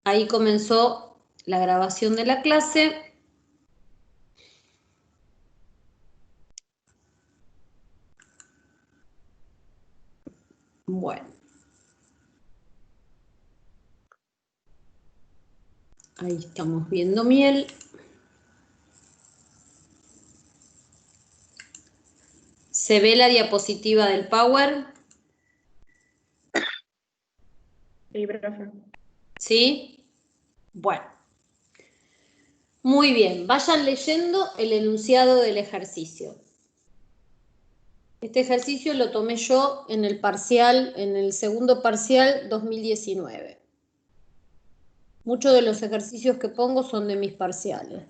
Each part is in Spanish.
Ahí comenzó la grabación de la clase. Bueno. Ahí estamos viendo miel. ¿Se ve la diapositiva del Power? Sí, profe. ¿Sí? Bueno. Muy bien, vayan leyendo el enunciado del ejercicio. Este ejercicio lo tomé yo en el parcial, en el segundo parcial 2019. Muchos de los ejercicios que pongo son de mis parciales.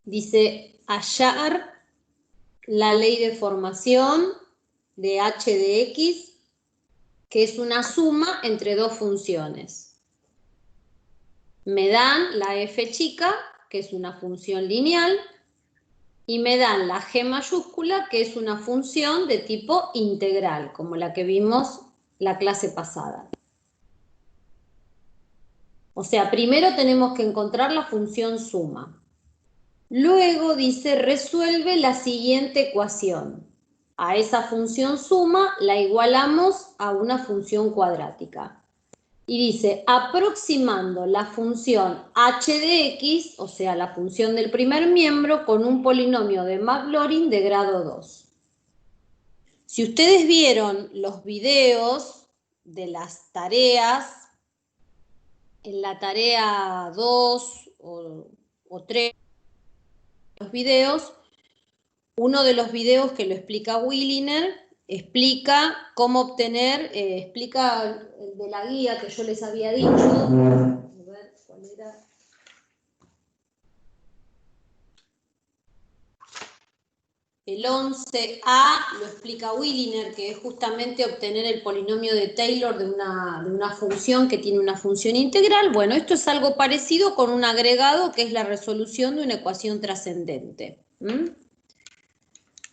Dice, hallar la ley de formación de h de x, que es una suma entre dos funciones. Me dan la f chica, que es una función lineal, y me dan la g mayúscula, que es una función de tipo integral, como la que vimos la clase pasada. O sea, primero tenemos que encontrar la función suma. Luego dice, resuelve la siguiente ecuación. A esa función suma la igualamos a una función cuadrática. Y dice, aproximando la función h de x, o sea, la función del primer miembro, con un polinomio de Maclaurin de grado 2. Si ustedes vieron los videos de las tareas, en la tarea 2 o 3, los videos, uno de los videos que lo explica Williner, explica cómo obtener, explica el de la guía que yo les había dicho. A ver, ¿cuál era? El 11A lo explica Williner, que es justamente obtener el polinomio de Taylor de una función que tiene una función integral. Bueno, esto es algo parecido con un agregado que es la resolución de una ecuación trascendente.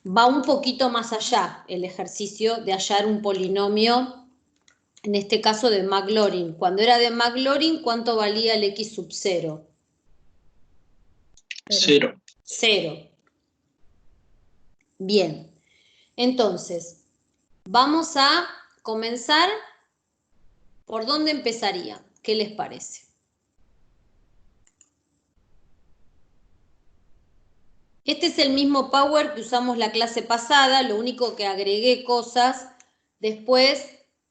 Va un poquito más allá el ejercicio de hallar un polinomio, en este caso de Maclaurin. Cuando era de Maclaurin, ¿cuánto valía el x sub 0? 0. 0. Bien, entonces, vamos a comenzar. ¿Por dónde empezaría? ¿Qué les parece? Este es el mismo Power que usamos la clase pasada, lo único que agregué cosas, después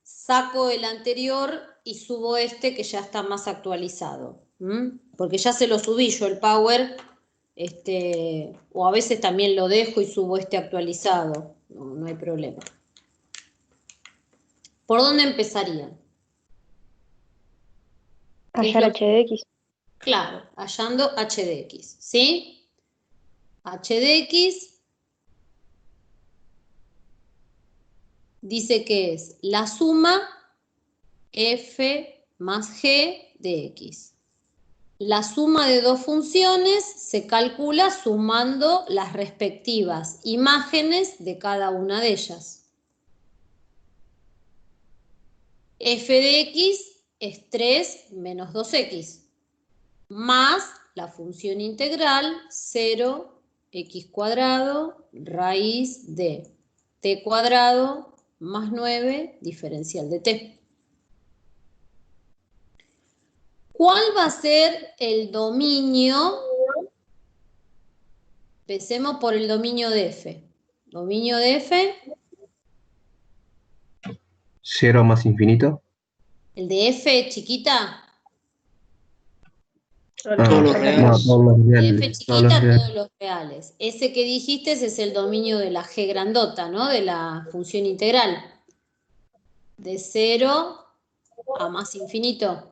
saco el anterior y subo este que ya está más actualizado. Porque ya se lo subí yo el Power, o a veces también lo dejo y subo este actualizado, no hay problema. ¿Por dónde empezarían? Hallar h de x. Claro, hallando h de x, ¿sí? H de x dice que es la suma f más g de x. La suma de dos funciones se calcula sumando las respectivas imágenes de cada una de ellas. F de x es 3 menos 2x, más la función integral 0x cuadrado raíz de t cuadrado más 9 diferencial de t. ¿Cuál va a ser el dominio? Empecemos por el dominio de f. Dominio de f. 0 más infinito. El de f chiquita. Todos los reales. No, todos los De reales. f chiquita, todos los reales. Ese que dijiste es el dominio de la g grandota, ¿no? De la función integral. De 0 a más infinito.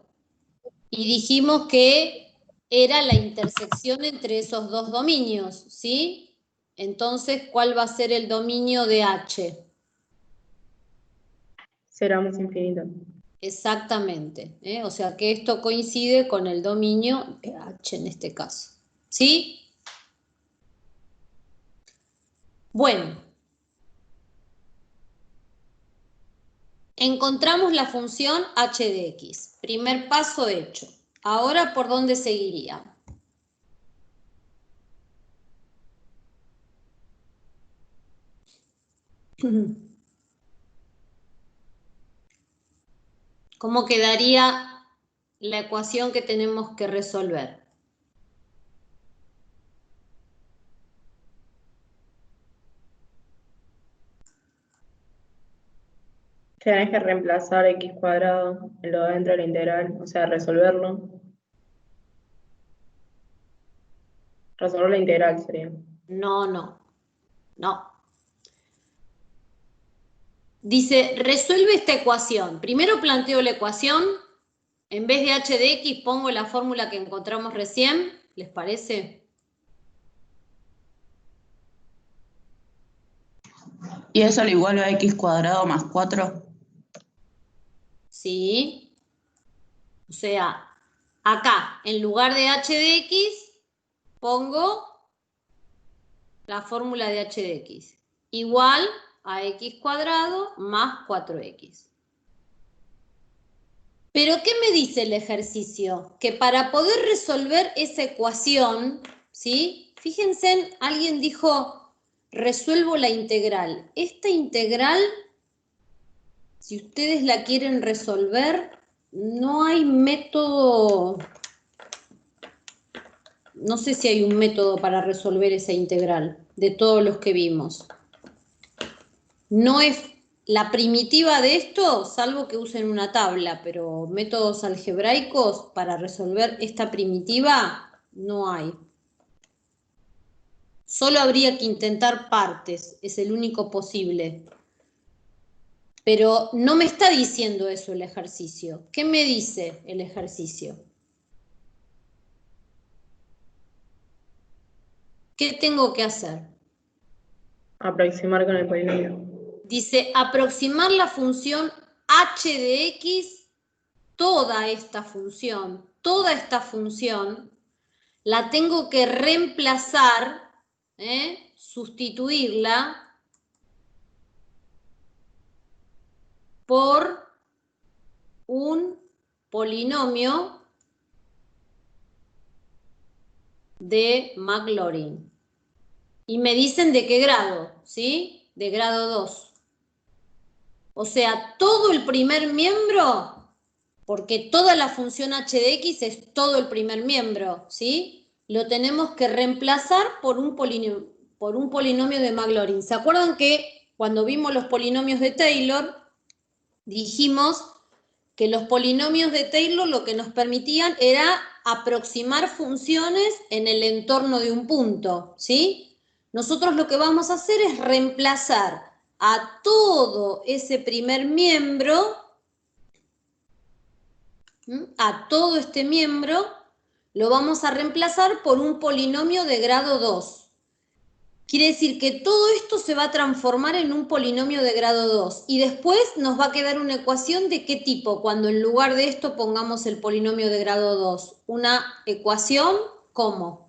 Y dijimos que era la intersección entre esos dos dominios, ¿sí? Entonces, ¿cuál va a ser el dominio de h? 0 más infinito. Exactamente, o sea que esto coincide con el dominio de h en este caso, ¿sí? Bueno, Encontramos la función h de x. Primer paso hecho. Ahora, ¿por dónde seguiría? ¿Cómo quedaría la ecuación que tenemos que resolver? Tenés que reemplazar x cuadrado en lo de dentro de la integral, o sea, resolverlo. Resolver la integral sería. No. Dice, resuelve esta ecuación. Primero planteo la ecuación. En vez de h de x pongo la fórmula que encontramos recién. ¿Les parece? ¿Y eso lo igual a x cuadrado más 4? Sí. O sea, acá, en lugar de h de x, pongo la fórmula de h de x. Igual a x cuadrado más 4x. ¿Pero qué me dice el ejercicio? Que para poder resolver esa ecuación, ¿sí? Fíjense, alguien dijo, resuelvo la integral. Esta integral, si ustedes la quieren resolver, no hay método, no sé si hay un método para resolver esa integral de todos los que vimos. No es la primitiva de esto, salvo que usen una tabla, pero métodos algebraicos para resolver esta primitiva no hay. Solo habría que intentar partes, es el único posible. Pero no me está diciendo eso el ejercicio. ¿Qué me dice el ejercicio? ¿Qué tengo que hacer? Aproximar con el polinomio. Dice, aproximar la función h de x, toda esta función, la tengo que reemplazar, sustituirla por un polinomio de Maclaurin. Y me dicen de qué grado, ¿sí? De grado 2. O sea, todo el primer miembro, porque toda la función h de x es todo el primer miembro, ¿sí? Lo tenemos que reemplazar por un polinomio de Maclaurin. ¿Se acuerdan que cuando vimos los polinomios de Taylor, dijimos que los polinomios de Taylor lo que nos permitían era aproximar funciones en el entorno de un punto, ¿sí? Nosotros lo que vamos a hacer es reemplazar a todo ese primer miembro, a todo este miembro, lo vamos a reemplazar por un polinomio de grado 2. Quiere decir que todo esto se va a transformar en un polinomio de grado 2 y después nos va a quedar una ecuación de qué tipo cuando en lugar de esto pongamos el polinomio de grado 2. Una ecuación, ¿cómo?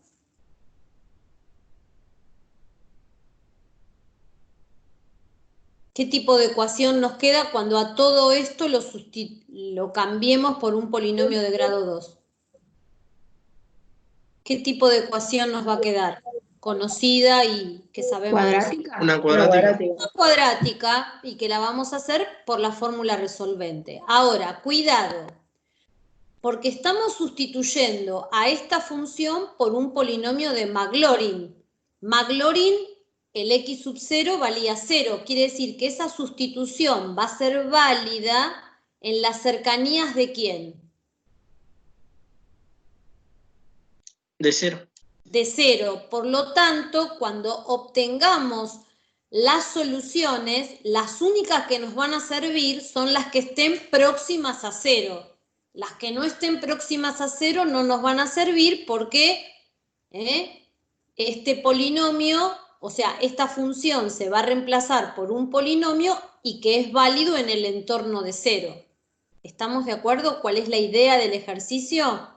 ¿Qué tipo de ecuación nos queda cuando a todo esto lo cambiemos por un polinomio de grado 2? ¿Qué tipo de ecuación nos va a quedar? Conocida y que sabemos. ¿Cuadrática? Una Cuadrática. Cuadrática y que la vamos a hacer por la fórmula resolvente. Ahora, cuidado, porque estamos sustituyendo a esta función por un polinomio de Maclaurin. Maclaurin, el x sub 0 valía 0, quiere decir que esa sustitución va a ser válida en las cercanías ¿de quién? De 0. De 0. Por lo tanto, cuando obtengamos las soluciones, las únicas que nos van a servir son las que estén próximas a 0. Las que no estén próximas a 0 no nos van a servir porque este polinomio, o sea, esta función se va a reemplazar por un polinomio y que es válido en el entorno de 0. ¿Estamos de acuerdo? ¿Cuál es la idea del ejercicio?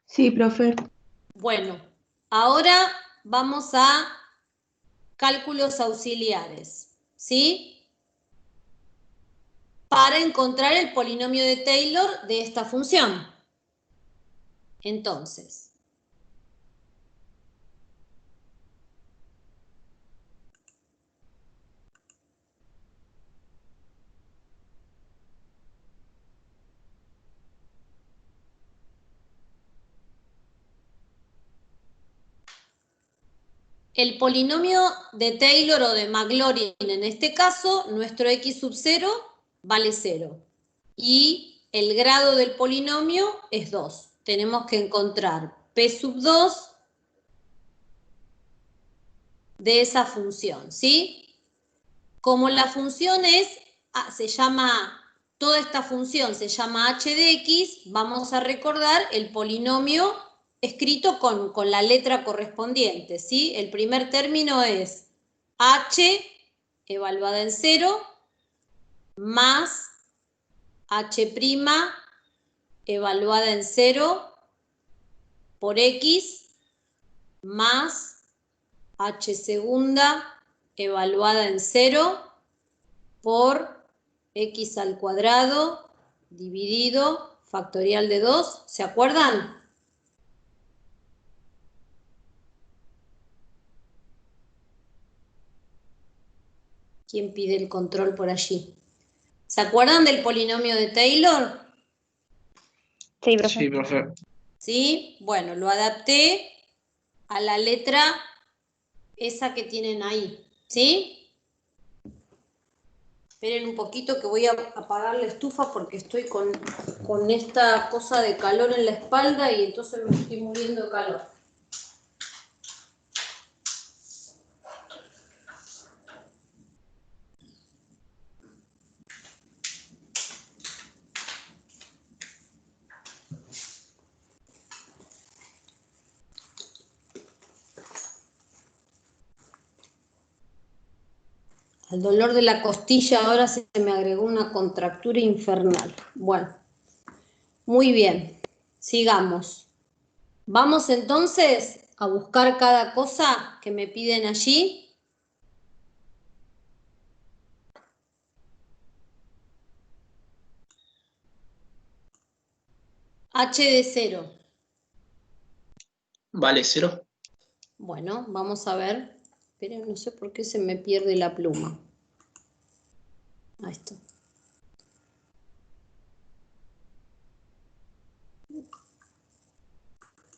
Sí, profe. Bueno, ahora vamos a cálculos auxiliares, ¿sí? Para encontrar el polinomio de Taylor de esta función. Entonces, el polinomio de Taylor o de Maclaurin, en este caso, nuestro x sub 0 vale 0. Y el grado del polinomio es 2. Tenemos que encontrar p sub 2 de esa función, ¿sí? Como la función toda esta función se llama h de x, vamos a recordar el polinomio escrito con la letra correspondiente, ¿sí? El primer término es h evaluada en 0 más h' evaluada en 0 por x más h segunda evaluada en 0 por x al cuadrado dividido factorial de 2. ¿Se acuerdan? ¿Quién pide el control por allí? ¿Se acuerdan del polinomio de Taylor? Sí, profe. Sí, profe. ¿Sí? Bueno, lo adapté a la letra esa que tienen ahí, ¿sí? Esperen un poquito que voy a apagar la estufa porque estoy con esta cosa de calor en la espalda y entonces me estoy muriendo de calor. Al dolor de la costilla ahora se me agregó una contractura infernal. Bueno, muy bien, sigamos. Vamos entonces a buscar cada cosa que me piden allí. H de 0. Vale 0. Bueno, vamos a ver. Esperen, no sé por qué se me pierde la pluma. Ahí está.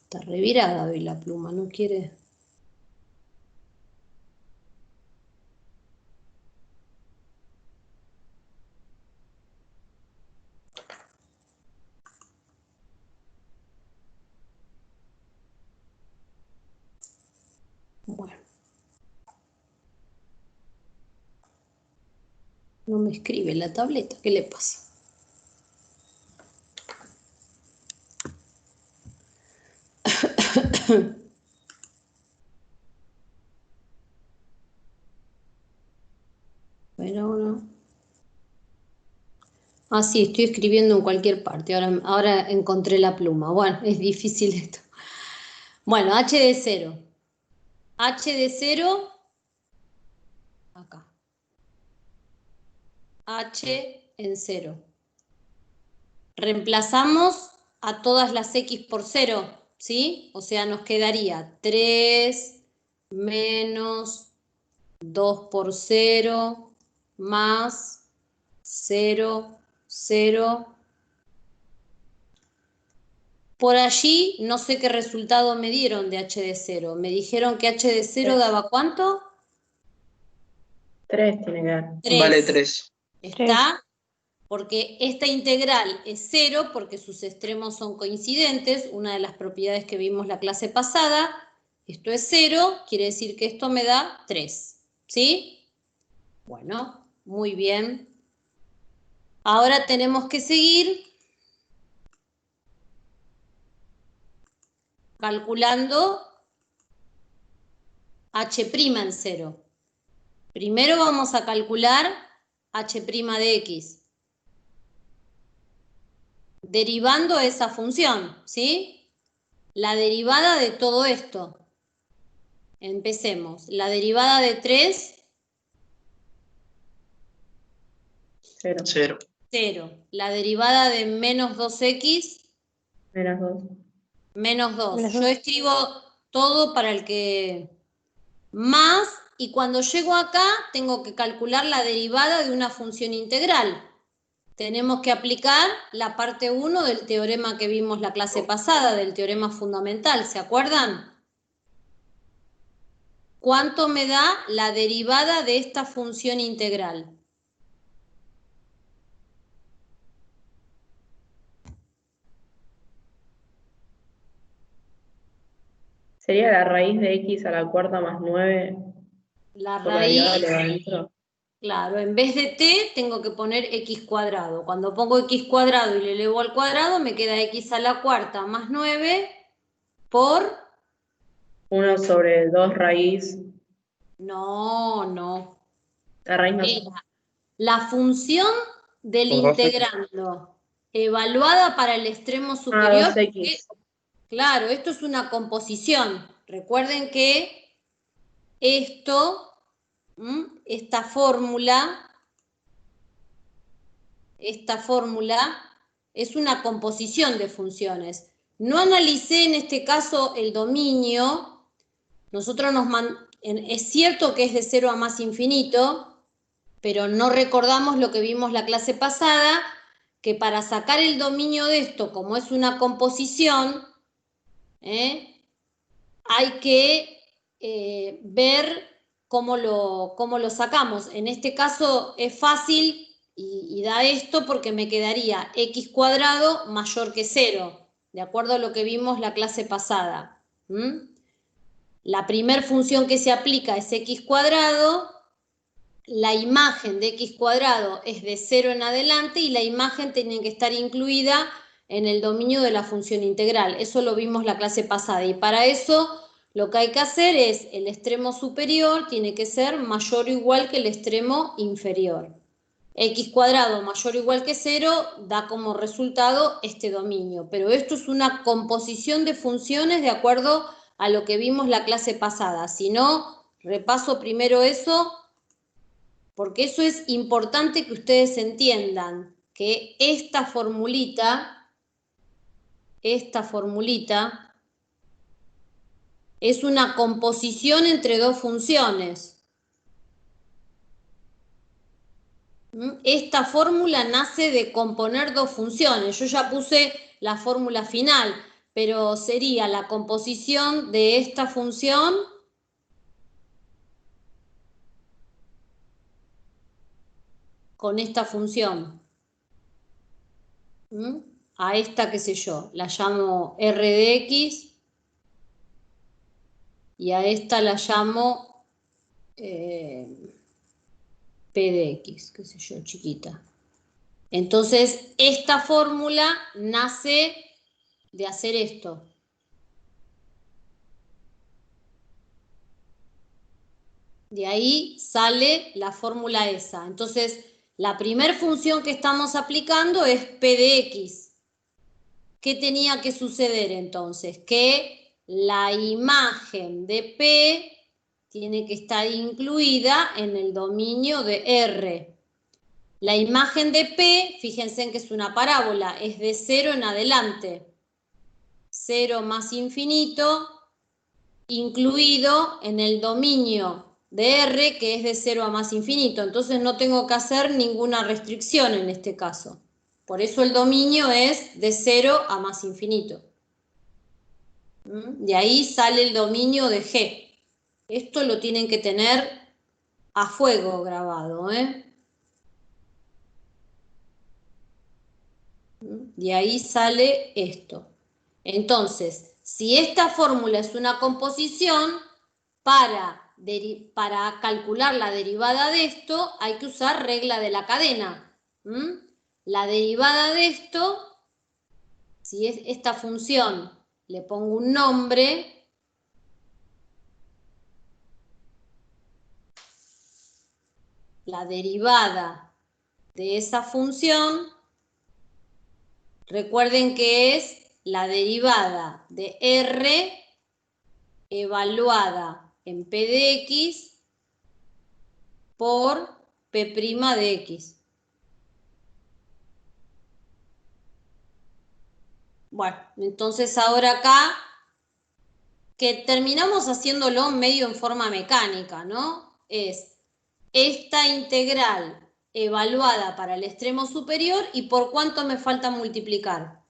Está revirada hoy la pluma, no quiere. Bueno. No me escribe la tableta, ¿qué le pasa? Pero no. Ah, sí, estoy escribiendo en cualquier parte. Ahora encontré la pluma. Bueno, es difícil esto. Bueno, h de 0. H de 0. Acá. H en 0. Reemplazamos a todas las x por 0, ¿sí? O sea, nos quedaría 3 menos 2 por 0 más 0, 0. Por allí no sé qué resultado me dieron de h de 0. Me dijeron que h de 0 daba ¿cuánto? 3 tiene que dar. 3. Vale 3. ¿Está? Porque esta integral es 0 porque sus extremos son coincidentes, una de las propiedades que vimos la clase pasada. Esto es 0, quiere decir que esto me da 3. ¿Sí? Bueno, muy bien. Ahora tenemos que seguir calculando h' en 0. Primero vamos a calcular h' de x. Derivando esa función, ¿sí? La derivada de todo esto. empecemos. La derivada de 3, 0. 0. 0. La derivada de menos 2x, Menos 2. menos 2. Menos Yo 2. escribo todo para el que más, y cuando llego acá tengo que calcular la derivada de una función integral. Tenemos que aplicar la parte 1 del teorema que vimos la clase pasada, del teorema fundamental, ¿se acuerdan? ¿Cuánto me da la derivada de esta función integral? Sería la raíz de x a la cuarta más 9 La por la derivada de raíz, lo de adentro. claro, en vez de t tengo que poner x cuadrado. Cuando pongo x cuadrado y le elevo al cuadrado, me queda x a la cuarta más 9 por... 1 sobre 2 raíz. No. La raíz no. Era la función del Por 2x. integrando evaluada para el extremo superior. 2x. Claro, esto es una composición. Recuerden que esto, esta fórmula es una composición de funciones. No analicé en este caso el dominio. Nosotros es cierto que es de 0 a más infinito, pero no recordamos lo que vimos la clase pasada, que para sacar el dominio de esto, como es una composición, hay que ver cómo lo sacamos. En este caso es fácil y da esto porque me quedaría x cuadrado mayor que 0, de acuerdo a lo que vimos la clase pasada. La primer función que se aplica es x cuadrado, la imagen de x cuadrado es de 0 en adelante y la imagen tiene que estar incluida en el dominio de la función integral. Eso lo vimos la clase pasada y para eso lo que hay que hacer es el extremo superior tiene que ser mayor o igual que el extremo inferior. X cuadrado mayor o igual que 0 da como resultado este dominio, pero esto es una composición de funciones de acuerdo a lo que vimos la clase pasada. Si no, repaso primero eso, porque eso es importante que ustedes entiendan, que esta formulita es una composición entre dos funciones. Esta fórmula nace de componer dos funciones. Yo ya puse la fórmula final, pero sería la composición de esta función con esta función. A esta, qué sé yo, la llamo R de X y a esta la llamo P de X, qué sé yo, chiquita. Entonces, esta fórmula nace de hacer esto. De ahí sale la fórmula esa. Entonces, la primera función que estamos aplicando es P de X. ¿Qué tenía que suceder entonces? Que la imagen de P tiene que estar incluida en el dominio de R. La imagen de P, fíjense en que es una parábola, es de 0 en adelante. 0 más infinito, incluido en el dominio de R, que es de 0 a más infinito. Entonces no tengo que hacer ninguna restricción en este caso. Por eso el dominio es de 0 a más infinito. De ahí sale el dominio de G. Esto lo tienen que tener a fuego grabado, De ahí sale esto. Entonces, si esta fórmula es una composición, para calcular la derivada de esto hay que usar regla de la cadena. La derivada de esto, si es esta función, le pongo un nombre, la derivada de esa función, recuerden que es la derivada de R evaluada en P de X por P' de X. Bueno, entonces ahora acá, que terminamos haciéndolo medio en forma mecánica, ¿no? Es esta integral evaluada para el extremo superior y por cuánto me falta multiplicar.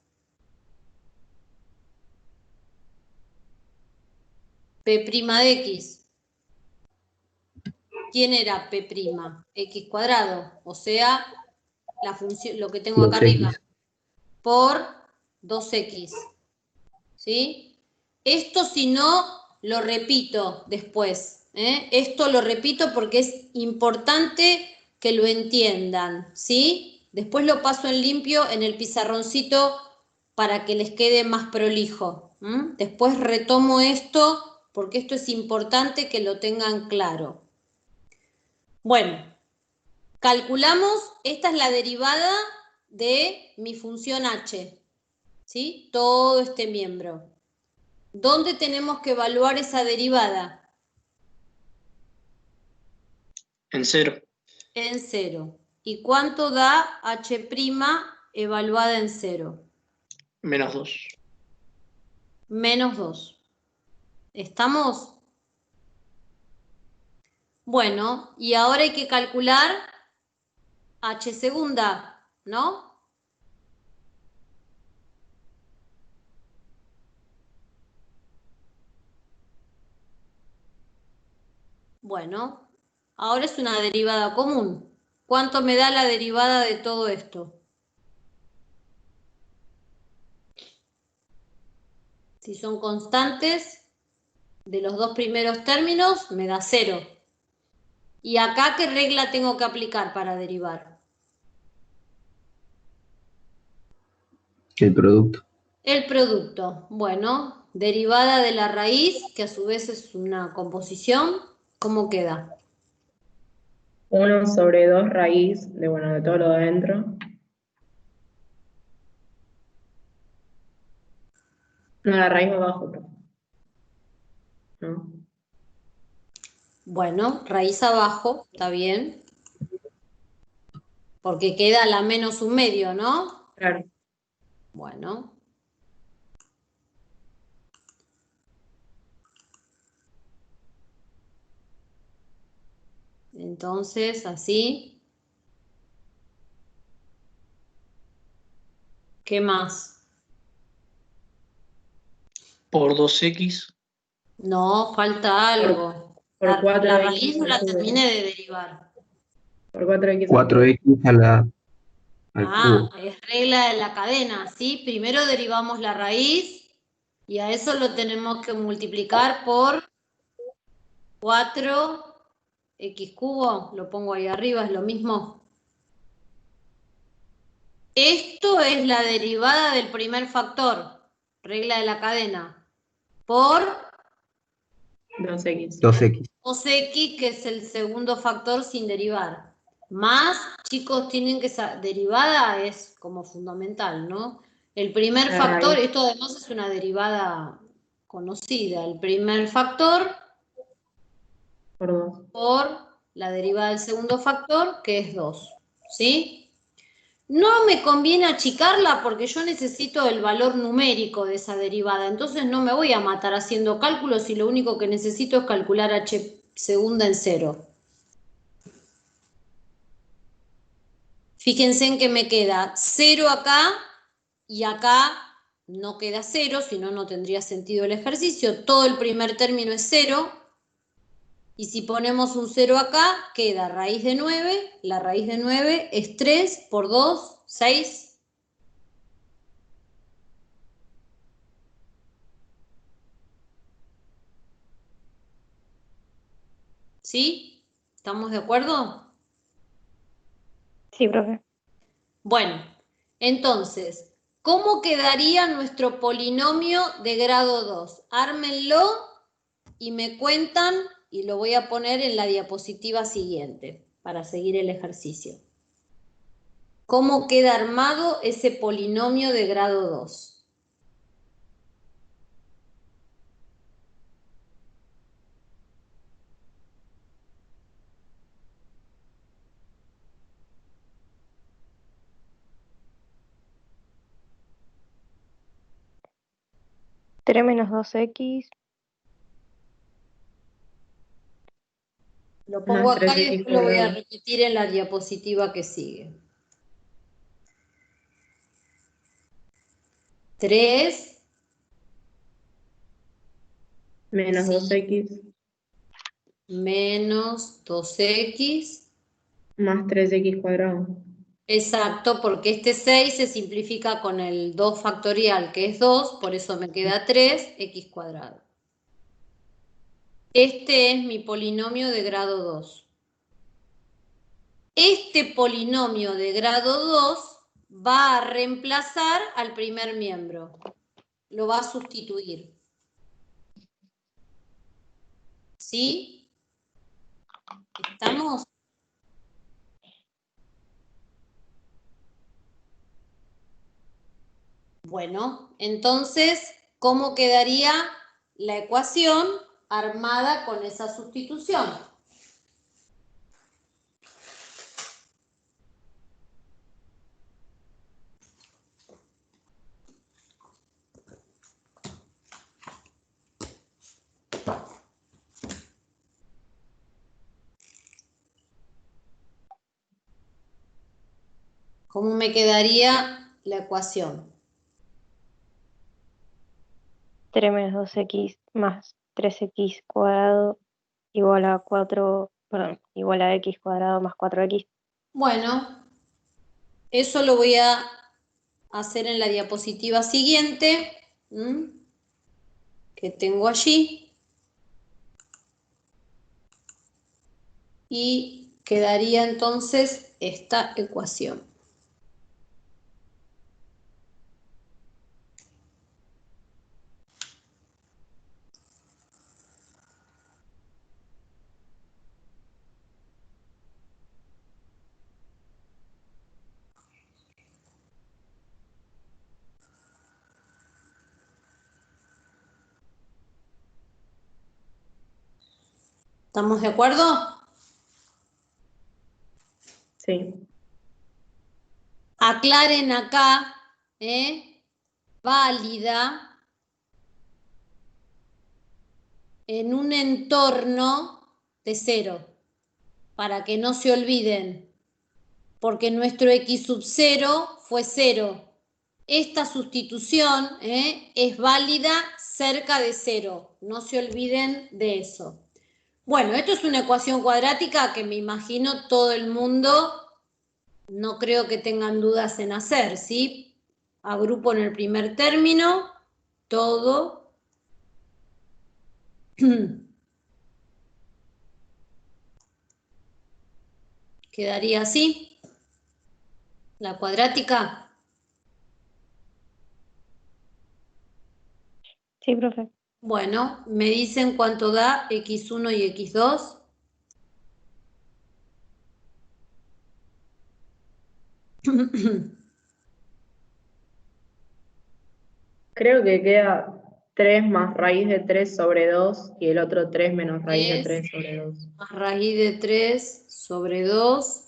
P' de X. ¿Quién era P'? X cuadrado, o sea, la función, lo que tengo acá 2x. arriba, por 2x. ¿Sí? Esto, si no, lo repito después. Esto lo repito porque es importante que lo entiendan. ¿Sí? Después lo paso en limpio en el pizarroncito para que les quede más prolijo. Después retomo esto porque esto es importante que lo tengan claro. Bueno, calculamos, esta es la derivada de mi función h, ¿sí? Todo este miembro. ¿Dónde tenemos que evaluar esa derivada? En 0. En 0. ¿Y cuánto da h' evaluada en 0? Menos 2. Menos 2. ¿Estamos? Bueno, y ahora hay que calcular h segunda, ¿no? Bueno, ahora es una derivada común. ¿Cuánto me da la derivada de todo esto? Si son constantes de los dos primeros términos, me da 0. ¿Y acá qué regla tengo que aplicar para derivar? El producto. El producto. Bueno, derivada de la raíz, que a su vez es una composición, ¿cómo queda? 1 sobre 2 raíz de, bueno, de todo lo de adentro. No, la raíz abajo, ¿no? Bueno, raíz abajo, está bien. Porque queda la menos un medio, ¿no? Claro. Bueno. Entonces, así. ¿Qué más? Por 2x. No, falta algo. Por La 4x raíz no al la cubo. terminé de derivar. Por 4x al 4x al cubo. Es regla de la cadena, ¿sí? Primero derivamos la raíz y a eso lo tenemos que multiplicar por 4x cubo. Lo pongo ahí arriba, es lo mismo. Esto es la derivada del primer factor, regla de la cadena, por 2x. 2x. 2x, que es el segundo factor sin derivar. Más, chicos, tienen que saber, derivada es como fundamental, ¿no? El primer La factor, raíz. esto además es una derivada conocida, el primer factor Por 2. por la derivada del segundo factor, que es 2, ¿sí? No me conviene achicarla porque yo necesito el valor numérico de esa derivada, entonces no me voy a matar haciendo cálculos y lo único que necesito es calcular h segunda en 0. Fíjense en que me queda 0 acá y acá no queda 0, si no, no tendría sentido el ejercicio. Todo el primer término es 0. Y si ponemos un 0 acá, queda raíz de 9. La raíz de 9 es 3 por 2, 6. ¿Sí? ¿Estamos de acuerdo? Sí, profe. Bueno, entonces, ¿cómo quedaría nuestro polinomio de grado 2? Ármenlo y me cuentan, y lo voy a poner en la diapositiva siguiente para seguir el ejercicio. ¿Cómo queda armado ese polinomio de grado 2? 3 menos 2x Lo pongo Más acá y 3x después lo voy a cuadrado. repetir en la diapositiva que sigue. 3 Menos sí, 2x menos 2x. más 3x cuadrado. Exacto, porque este 6 se simplifica con el 2 factorial, que es 2, por eso me queda 3x cuadrado. Este es mi polinomio de grado 2. Este polinomio de grado 2 va a reemplazar al primer miembro. Lo va a sustituir. ¿Sí? ¿Estamos? Bueno, entonces, ¿cómo quedaría la ecuación armada con esa sustitución? ¿Cómo me quedaría la ecuación? 3 menos 2x más 3x cuadrado igual a 4, perdón, igual a x cuadrado más 4x. Bueno, eso lo voy a hacer en la diapositiva siguiente, que tengo allí. Y quedaría entonces esta ecuación. ¿Estamos de acuerdo? Sí. Aclaren acá, válida en un entorno de 0, para que no se olviden, porque nuestro x sub 0 fue 0. Esta sustitución es válida cerca de 0, no se olviden de eso. Bueno, esto es una ecuación cuadrática que me imagino todo el mundo, no creo que tengan dudas en hacer, ¿sí? Agrupo en el primer término todo. Quedaría así, la cuadrática. Sí, profe. Bueno, me dicen cuánto da x1 y x2. Creo que queda 3 más raíz de 3 sobre 2 y el otro 3 menos raíz de 3 3 sobre 2. más raíz de 3 sobre 2.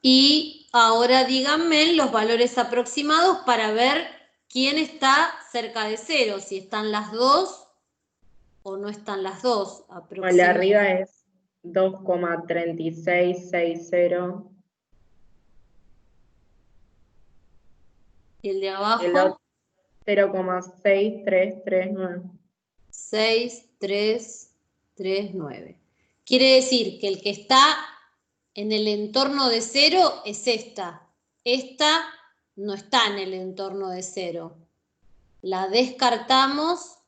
Y ahora díganme los valores aproximados para ver quién está cerca de 0, si están las dos o no están las dos. El de arriba es 2,3660. Y el de Y el abajo, otro 0,6339. 6339. Quiere decir que el que está en el entorno de 0 es esta. Esta no está en el entorno de 0. La descartamos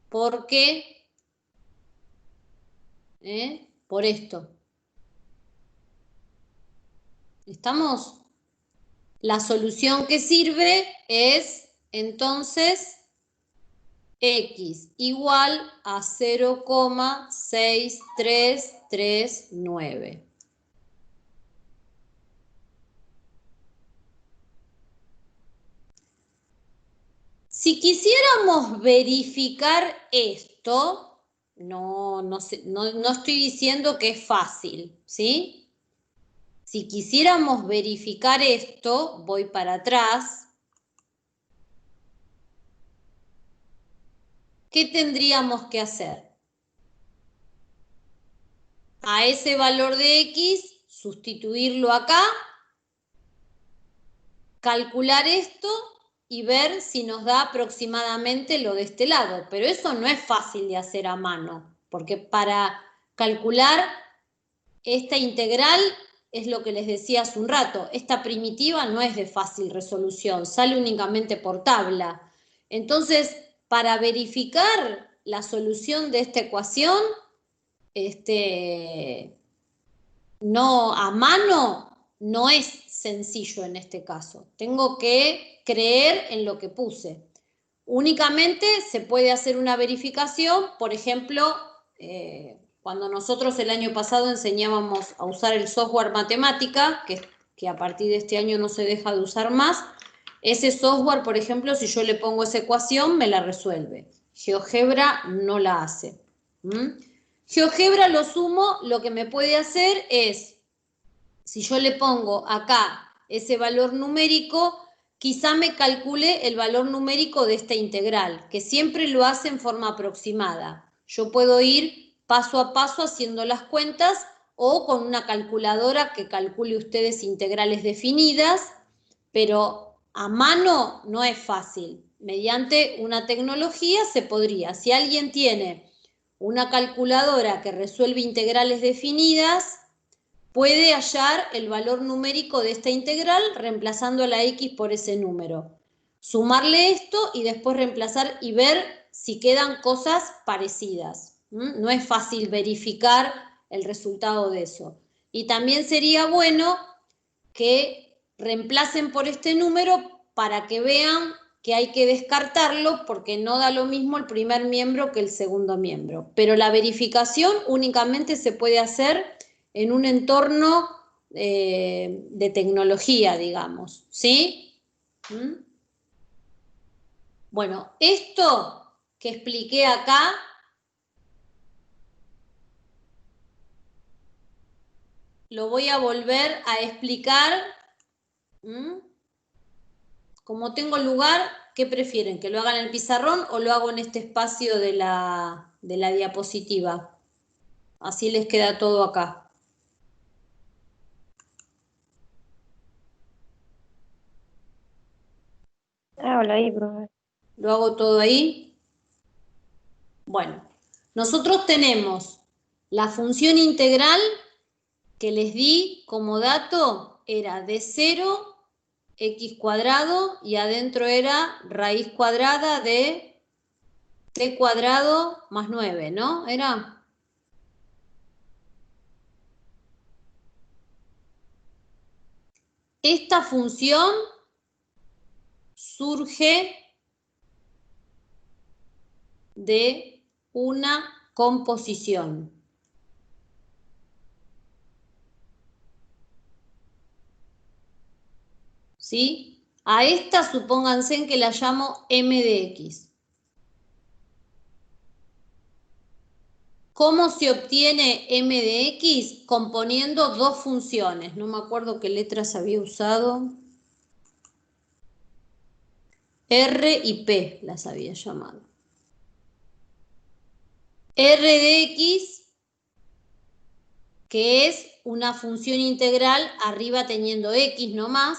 porque, por esto. ¿Estamos? La solución que sirve es, entonces, x igual a 0,6339. Si quisiéramos verificar esto, no estoy diciendo que es fácil, ¿sí? Si quisiéramos verificar esto, voy para atrás ¿qué tendríamos que hacer? A ese valor de X, sustituirlo acá, calcular esto y ver si nos da aproximadamente lo de este lado. Pero eso no es fácil de hacer a mano, porque para calcular esta integral es lo que les decía hace un rato. Esta primitiva no es de fácil resolución, sale únicamente por tabla. Entonces, para verificar la solución de esta ecuación, no, a mano no es sencillo en este caso. Tengo que creer en lo que puse. Únicamente se puede hacer una verificación, por ejemplo, cuando nosotros el año pasado enseñábamos a usar el software matemática, que a partir de este año no se deja de usar más, ese software, por ejemplo, si yo le pongo esa ecuación, me la resuelve. GeoGebra no la hace. GeoGebra, lo sumo, lo que me puede hacer es, si yo le pongo acá ese valor numérico, quizá me calcule el valor numérico de esta integral, que siempre lo hace en forma aproximada. Yo puedo ir paso a paso haciendo las cuentas o con una calculadora que calcule ustedes integrales definidas, pero a mano no es fácil. Mediante una tecnología se podría. Si alguien tiene una calculadora que resuelve integrales definidas, puede hallar el valor numérico de esta integral reemplazando a la x por ese número. Sumarle esto y después reemplazar y ver si quedan cosas parecidas. No es fácil verificar el resultado de eso. Y también sería bueno que reemplacen por este número para que vean que hay que descartarlo porque no da lo mismo el primer miembro que el segundo miembro. Pero la verificación únicamente se puede hacer en un entorno de tecnología, digamos, ¿sí? Bueno, esto que expliqué acá lo voy a volver a explicar. Como tengo lugar, ¿qué prefieren? ¿Que lo haga en el pizarrón o lo hago en este espacio de la diapositiva? Así les queda todo acá. Habla ahí, profe. ¿Lo hago todo ahí? Bueno, nosotros tenemos la función integral que les di como dato, era de 0, x cuadrado, y adentro era raíz cuadrada de t cuadrado más 9, ¿no? Era. Esta función surge de una composición. ¿Sí? A esta supónganse que la llamo m de x. ¿Cómo se obtiene m de x? Componiendo dos funciones. No me acuerdo qué letras había usado. R y P las había llamado. R de x, que es una función integral arriba teniendo x nomás,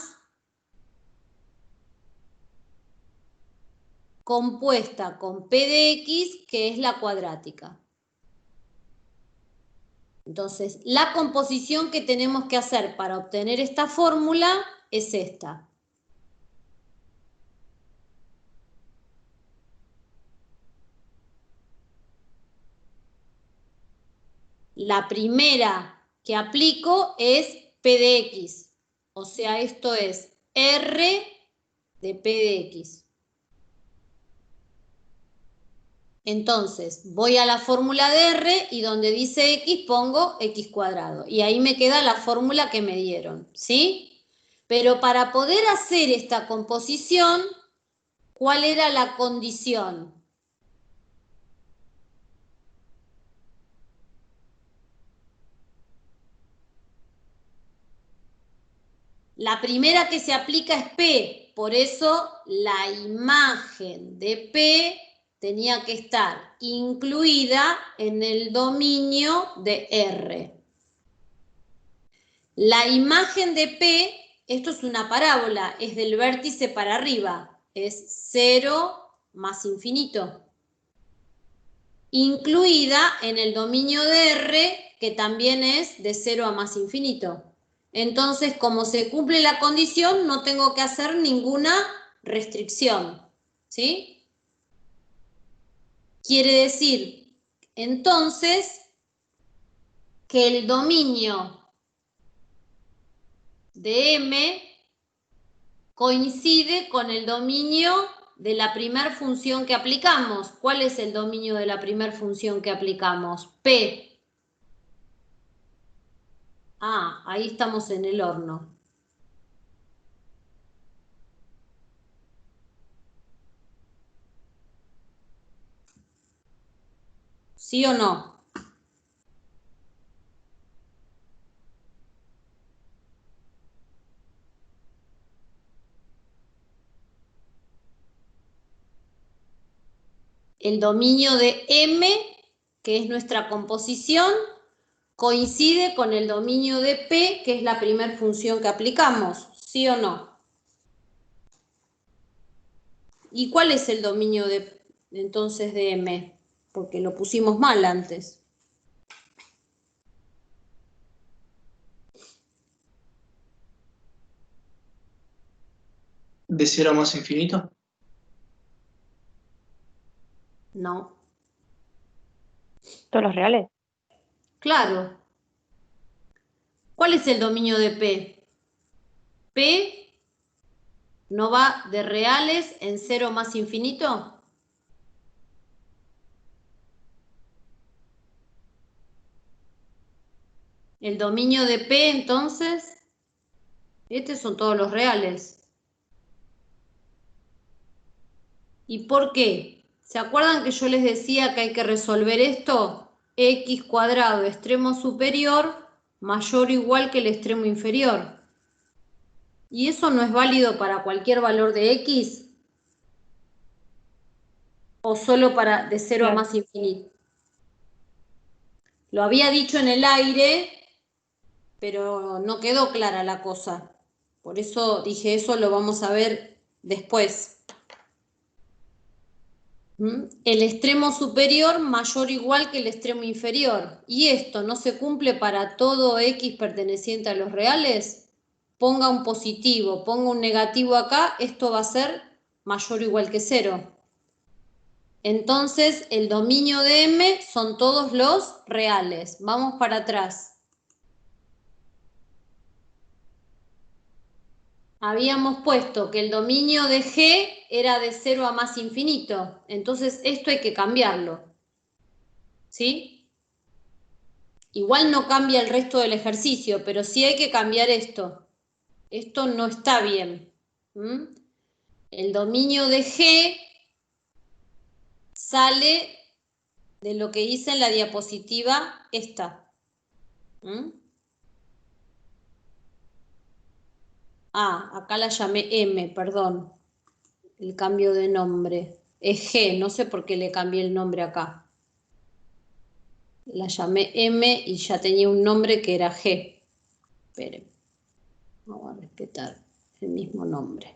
compuesta con P de x, que es la cuadrática. Entonces, la composición que tenemos que hacer para obtener esta fórmula es esta. La primera que aplico es P de x. O sea, esto es R de P de x. Entonces, voy a la fórmula de R y donde dice x pongo x cuadrado. Y ahí me queda la fórmula que me dieron, ¿sí? Pero para poder hacer esta composición, ¿cuál era la condición? La primera que se aplica es P, por eso la imagen de P tenía que estar incluida en el dominio de R. La imagen de P, esto es una parábola, es del vértice para arriba, es 0 más infinito. Incluida en el dominio de R, que también es de 0 a más infinito. Entonces, como se cumple la condición, no tengo que hacer ninguna restricción, ¿sí? Quiere decir, entonces, que el dominio de M coincide con el dominio de la primera función que aplicamos. ¿Cuál es el dominio de la primera función que aplicamos? P. Ah, ahí estamos en el horno. ¿Sí o no? El dominio de M, que es nuestra composición, coincide con el dominio de P, que es la primera función que aplicamos. ¿Sí o no? ¿Y cuál es el dominio entonces de M? Porque lo pusimos mal antes. ¿De 0 a más infinito? No. ¿Todos los reales? Claro. ¿Cuál es el dominio de P? P no va de reales en 0 más infinito. El dominio de P, entonces, estos son todos los reales. ¿Y por qué? ¿Se acuerdan que yo les decía que hay que resolver esto? X cuadrado extremo superior mayor o igual que el extremo inferior. ¿Y eso no es válido para cualquier valor de X? ¿O solo para de 0 a Claro. más infinito? Lo había dicho en el aire, pero no quedó clara la cosa. Por eso dije, eso lo vamos a ver después. El extremo superior mayor o igual que el extremo inferior. ¿Y esto no se cumple para todo X perteneciente a los reales? Ponga un positivo, ponga un negativo acá, esto va a ser mayor o igual que 0. Entonces, el dominio de M son todos los reales. Vamos para atrás. Habíamos puesto que el dominio de G era de 0 a más infinito. Entonces, esto hay que cambiarlo. ¿Sí? Igual no cambia el resto del ejercicio, pero sí hay que cambiar esto. Esto no está bien. El dominio de G sale de lo que hice en la diapositiva esta. Ah, acá la llamé M, perdón. El cambio de nombre. Es G, no sé por qué le cambié el nombre acá. La llamé M y ya tenía un nombre que era G. Esperen. Vamos a respetar el mismo nombre.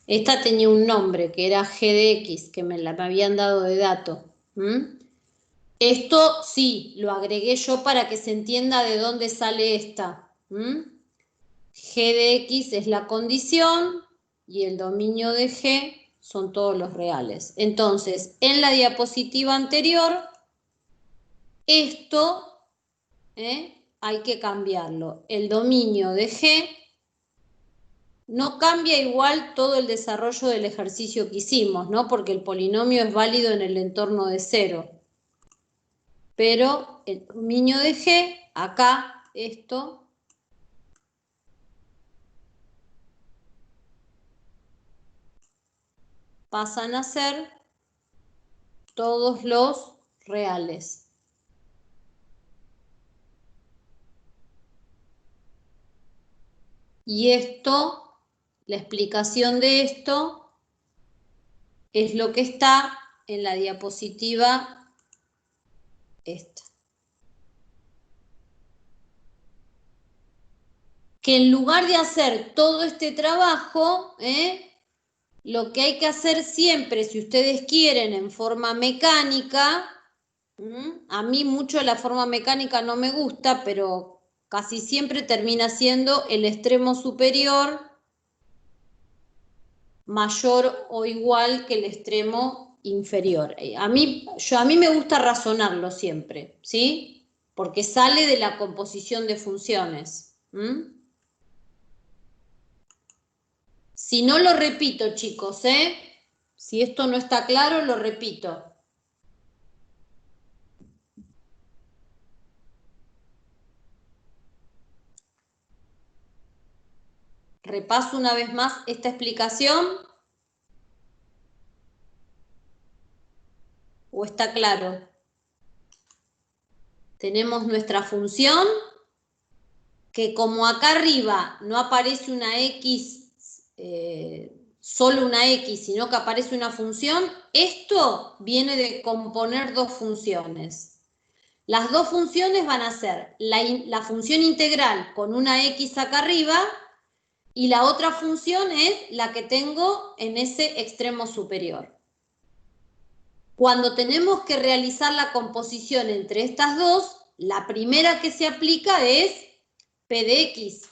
Esta tenía un nombre que era G de X, que me habían dado de dato. Esto sí, lo agregué yo para que se entienda de dónde sale esta. G de X es la condición y el dominio de G son todos los reales. Entonces, en la diapositiva anterior, esto hay que cambiarlo. El dominio de G no cambia igual todo el desarrollo del ejercicio que hicimos, ¿no? Porque el polinomio es válido en el entorno de 0. Pero el dominio de G, acá, esto, pasan a ser todos los reales. Y esto, la explicación de esto, es lo que está en la diapositiva esta. Que en lugar de hacer todo este trabajo, lo que hay que hacer siempre, si ustedes quieren, en forma mecánica, a mí mucho la forma mecánica no me gusta, pero casi siempre termina siendo el extremo superior mayor o igual que el extremo inferior. A mí me gusta razonarlo siempre, ¿sí? Porque sale de la composición de funciones. Si no, lo repito, chicos, si esto no está claro, lo repito. Repaso una vez más esta explicación. ¿O está claro? Tenemos nuestra función, que como acá arriba no aparece una X, solo una X, sino que aparece una función, esto viene de componer dos funciones. Las dos funciones van a ser la función integral con una X acá arriba, y la otra función es la que tengo en ese extremo superior. Cuando tenemos que realizar la composición entre estas dos, la primera que se aplica es P de X.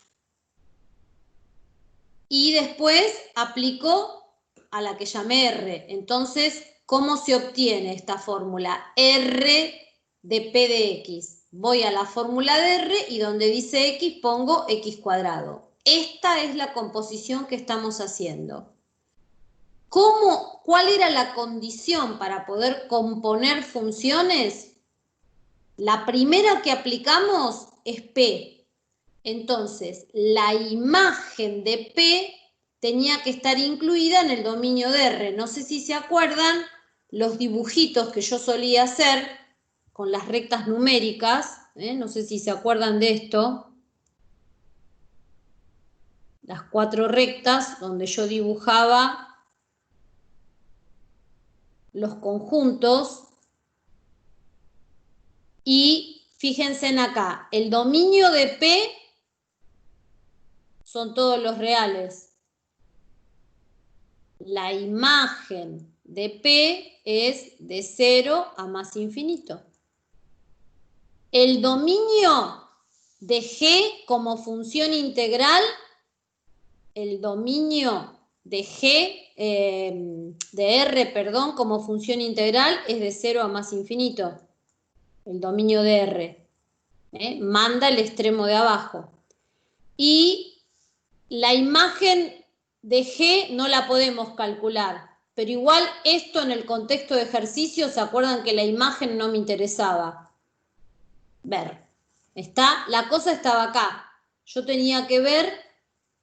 Y después aplico a la que llamé R. Entonces, ¿cómo se obtiene esta fórmula? R de P de X. Voy a la fórmula de R y donde dice X pongo X cuadrado. Esta es la composición que estamos haciendo. ¿Cuál era la condición para poder componer funciones? La primera que aplicamos es P. Entonces, la imagen de P tenía que estar incluida en el dominio de R. No sé si se acuerdan los dibujitos que yo solía hacer con las rectas numéricas. No sé si se acuerdan de esto. Las 4 rectas donde yo dibujaba los conjuntos. Y fíjense en acá, el dominio de P son todos los reales. La imagen de P es de 0 a más infinito. El dominio de G como función integral, el dominio de G, de R, perdón, como función integral es de 0 a más infinito. El dominio de R. Manda el extremo de abajo. Y la imagen de G no la podemos calcular, pero igual esto en el contexto de ejercicio, ¿se acuerdan que la imagen no me interesaba? Ver. La cosa estaba acá. Yo tenía que ver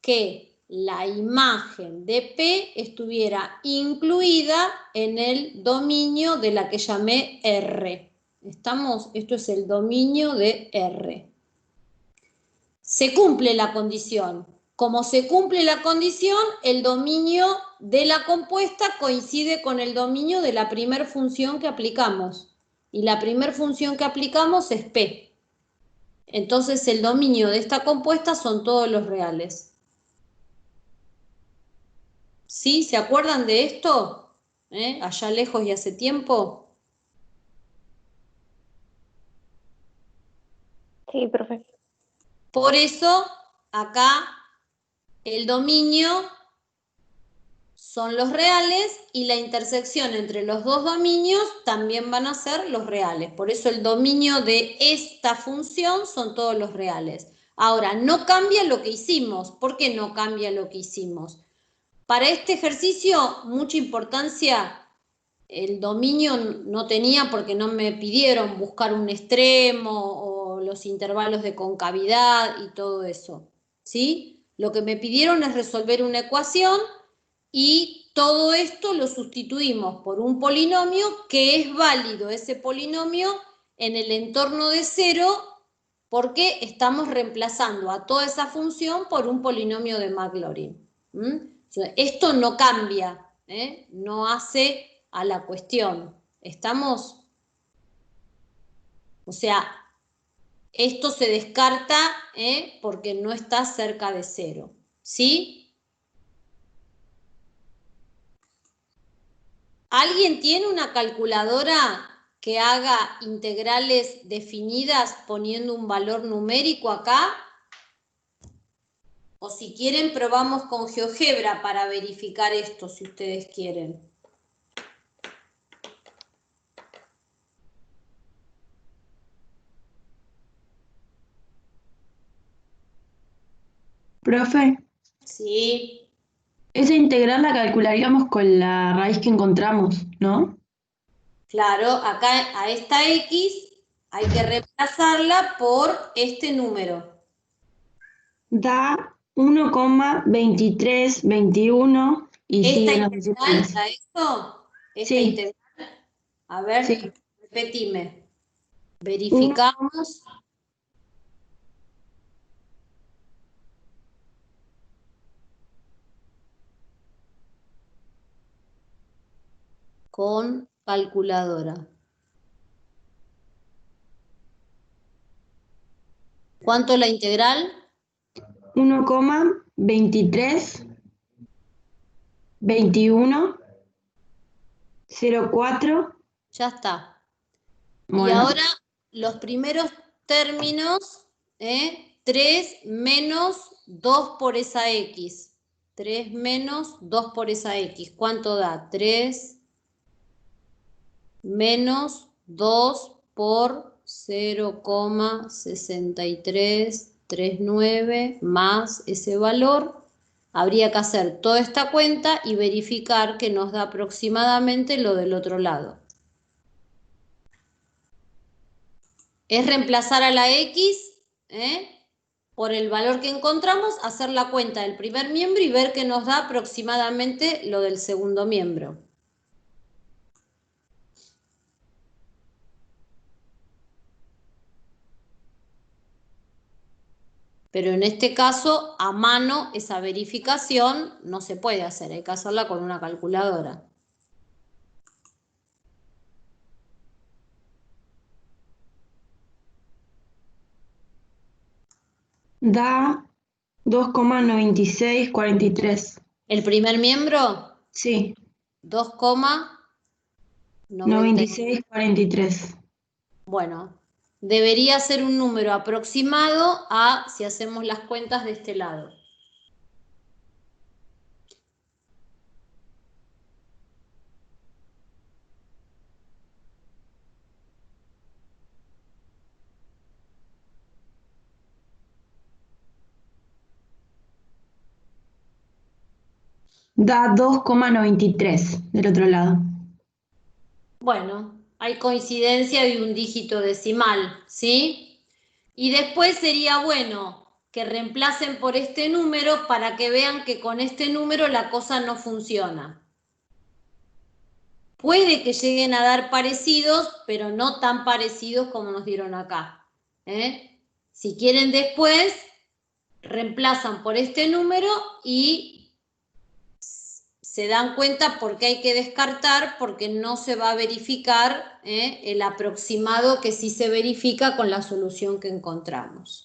que la imagen de P estuviera incluida en el dominio de la que llamé R. Esto es el dominio de R. Se cumple la condición. Como se cumple la condición, el dominio de la compuesta coincide con el dominio de la primer función que aplicamos. Y la primer función que aplicamos es P. Entonces el dominio de esta compuesta son todos los reales. ¿Sí? ¿Se acuerdan de esto? Allá lejos y hace tiempo. Sí, profe. Por eso, acá el dominio son los reales y la intersección entre los dos dominios también van a ser los reales. Por eso el dominio de esta función son todos los reales. Ahora, no cambia lo que hicimos. ¿Por qué no cambia lo que hicimos? Para este ejercicio, mucha importancia el dominio no tenía porque no me pidieron buscar un extremo o los intervalos de concavidad y todo eso, ¿sí? Lo que me pidieron es resolver una ecuación y todo esto lo sustituimos por un polinomio que es válido, ese polinomio, en el entorno de 0, porque estamos reemplazando a toda esa función por un polinomio de Maclaurin. O sea, esto no cambia, no hace a la cuestión. ¿Estamos? O sea, esto se descarta porque no está cerca de 0. ¿Sí? ¿Alguien tiene una calculadora que haga integrales definidas poniendo un valor numérico acá? O si quieren, probamos con GeoGebra para verificar esto, si ustedes quieren. Profe, Sí, esa integral la calcularíamos con la raíz que encontramos, ¿no? claro, acá a esta X hay que reemplazarla por este número. Da 1,2321 y ¿Esta siguen los integral decimales. da esto? ¿Esta Sí, integral? A ver, sí. repetime. 1, Verificamos. Con calculadora. ¿Cuánto es la integral? 1,232104. Ya está. Y Bueno, ahora los primeros términos, 3 menos 2 por esa X. 3 menos 2 por esa X. ¿Cuánto da? 3 menos 2 por 0,6339 más ese valor. Habría que hacer toda esta cuenta y verificar que nos da aproximadamente lo del otro lado. Es reemplazar a la X por el valor que encontramos, hacer la cuenta del primer miembro y ver que nos da aproximadamente lo del segundo miembro. Pero en este caso, a mano, esa verificación no se puede hacer, hay que hacerla con una calculadora. da 2,9643. El primer miembro, Sí, 2,90. 9643. Bueno, debería ser un número aproximado a si hacemos las cuentas de este lado. Da 2,93 del otro lado. Bueno, hay coincidencia de un dígito decimal, ¿sí? Y después sería bueno que reemplacen por este número para que vean que con este número la cosa no funciona. Puede que lleguen a dar parecidos, pero no tan parecidos como nos dieron acá. Si quieren después, reemplazan por este número y se dan cuenta por qué hay que descartar, porque no se va a verificar el aproximado que sí se verifica con la solución que encontramos.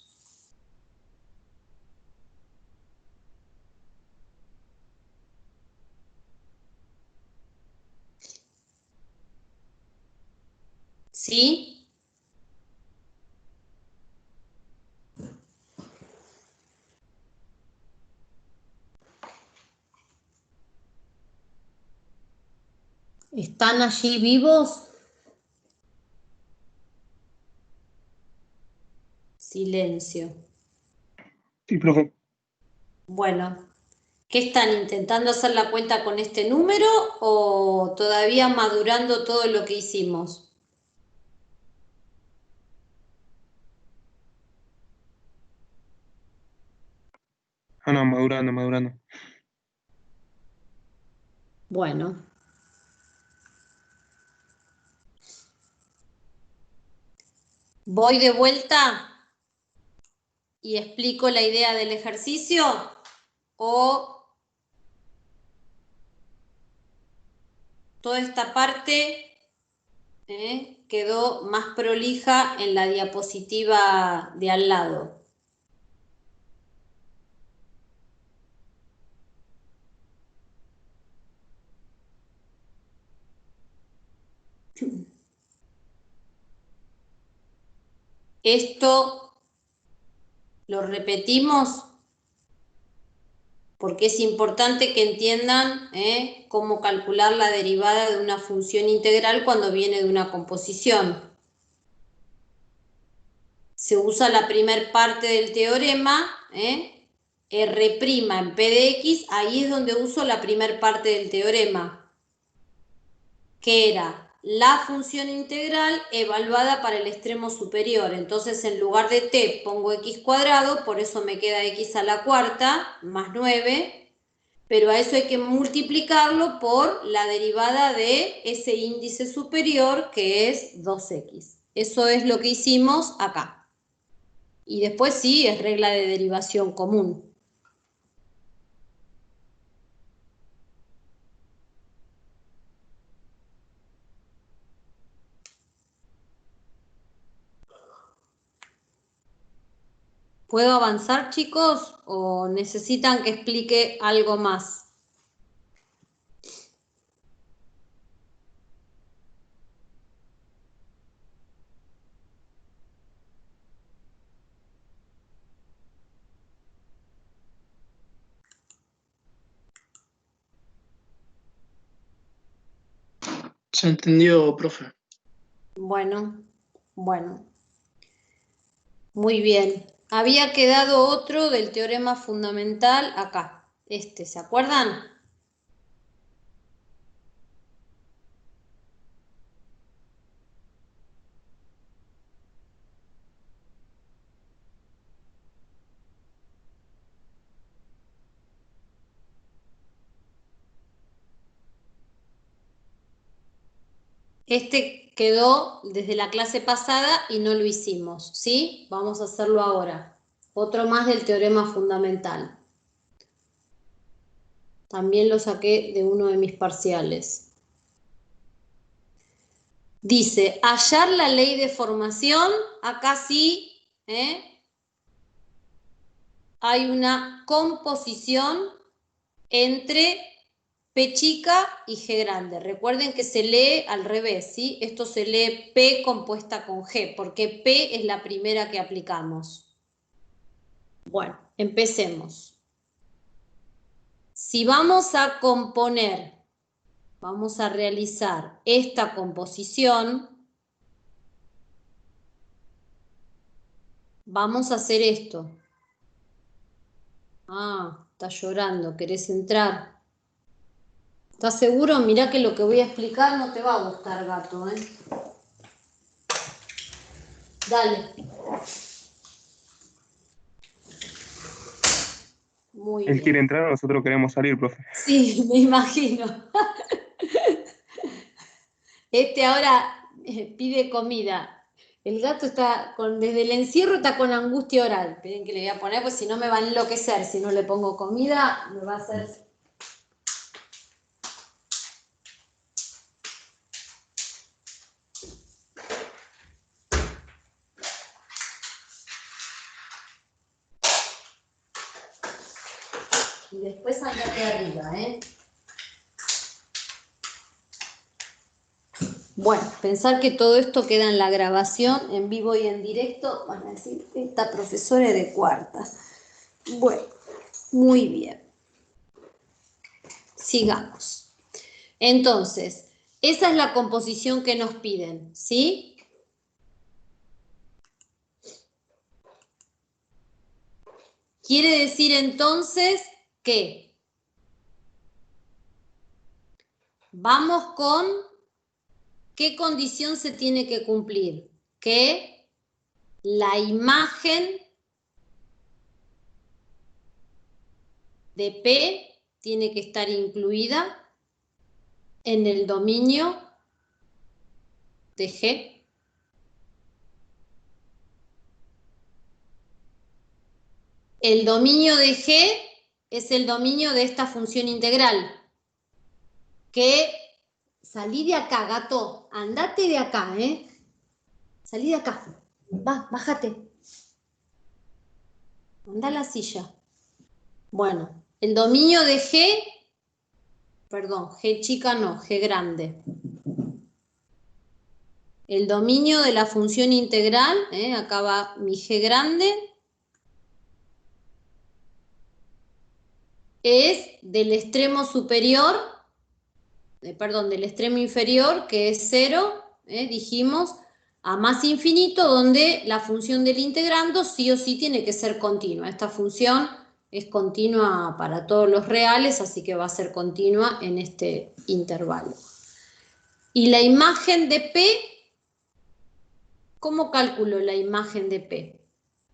¿Sí? ¿Están allí vivos? Silencio. Sí, profe. Bueno, ¿qué están intentando hacer la cuenta con este número o todavía madurando todo lo que hicimos? Ah, no, madurando, madurando. Bueno. Voy de vuelta y explico la idea del ejercicio o toda esta parte quedó más prolija en la diapositiva de al lado. Esto lo repetimos porque es importante que entiendan cómo calcular la derivada de una función integral cuando viene de una composición. Se usa la primer parte del teorema, R' en P de X, ahí es donde uso la primer parte del teorema, que era la función integral evaluada para el extremo superior. Entonces, en lugar de t pongo x cuadrado, por eso me queda x a la cuarta, más 9, pero a eso hay que multiplicarlo por la derivada de ese índice superior, que es 2x. Eso es lo que hicimos acá. Y después sí, es regla de derivación común. ¿Puedo avanzar, chicos, o necesitan que explique algo más? Se entendió, profe. Bueno. Muy bien. Había quedado otro del teorema fundamental acá. ¿Se acuerdan? Quedó desde la clase pasada y no lo hicimos, ¿sí? Vamos a hacerlo ahora. Otro más del teorema fundamental. También lo saqué de uno de mis parciales. Dice, hallar la ley de formación. Acá sí, hay una composición entre P chica y G grande. Recuerden que se lee al revés, ¿sí? Esto se lee P compuesta con G, porque P es la primera que aplicamos. Bueno, empecemos. Si vamos a componer, vamos a realizar esta composición, vamos a hacer esto. Ah, está llorando, ¿querés entrar? ¿Estás seguro? Mirá que lo que voy a explicar no te va a gustar, gato, Dale. Muy Él bien. quiere entrar, nosotros queremos salir, profe. Sí, me imagino. Ahora pide comida. El gato está desde el encierro está con angustia oral. Esperen que le voy a poner, pues si no me va a enloquecer. Si no le pongo comida, me va a hacer... Y después andate arriba, Bueno, pensar que todo esto queda en la grabación, en vivo y en directo, van a decir, esta profesora es de cuarta. Bueno, muy bien. Sigamos. Entonces, esa es la composición que nos piden, ¿sí? Quiere decir entonces que vamos con qué condición se tiene que cumplir, que la imagen de P tiene que estar incluida en el dominio de G. El dominio de G es el dominio de esta función integral. Que salí de acá, gato. Andate de acá, ¿eh? Salí de acá. Va, bájate. Anda a la silla. Bueno, el dominio de G, perdón, G chica no, G grande. El dominio de la función integral, acá va mi G grande, es del extremo superior, del extremo inferior, que es 0, dijimos, a más infinito, donde la función del integrando sí o sí tiene que ser continua. Esta función es continua para todos los reales, así que va a ser continua en este intervalo. Y la imagen de P, ¿cómo calculo la imagen de P?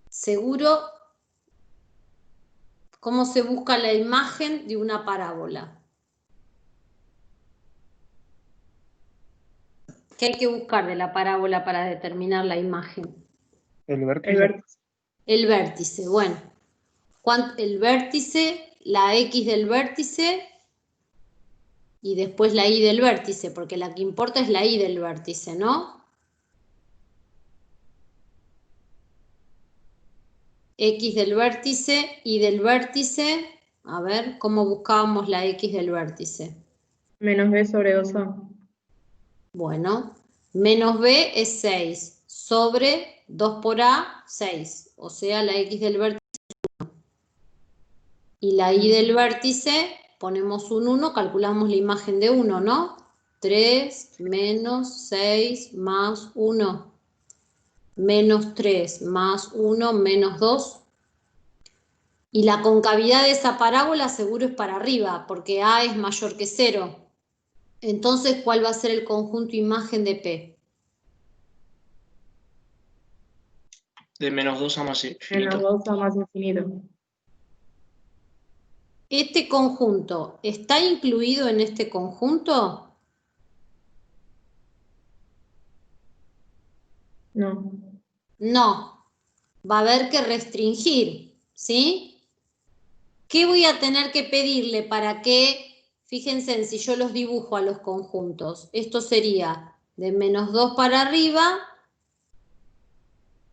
Seguro, ¿cómo se busca la imagen de una parábola? ¿Qué hay que buscar de la parábola para determinar la imagen? El El vértice. vértice. El vértice, bueno. El vértice, la X del vértice y después la Y del vértice, porque la que importa es la Y del vértice, ¿no? X del vértice, Y del vértice. A ver, ¿cómo buscábamos la X del vértice? Menos B sobre 2A. Bueno, menos B es 6, sobre 2 por A, 6. O sea, la X del vértice es 1. Y la Y del vértice, ponemos un 1, calculamos la imagen de 1, ¿no? 3 menos 6 más 1. Menos 3 más 1 menos 2. Y la concavidad de esa parábola seguro es para arriba, porque A es mayor que 0. Entonces, ¿cuál va a ser el conjunto imagen de P? De menos 2 a más Menos infinito. 2A más infinito. ¿Este conjunto está incluido en este conjunto? No. No. Va a haber que restringir, ¿sí? ¿Qué voy a tener que pedirle para que, fíjense en si yo los dibujo a los conjuntos? Esto sería de menos 2 para arriba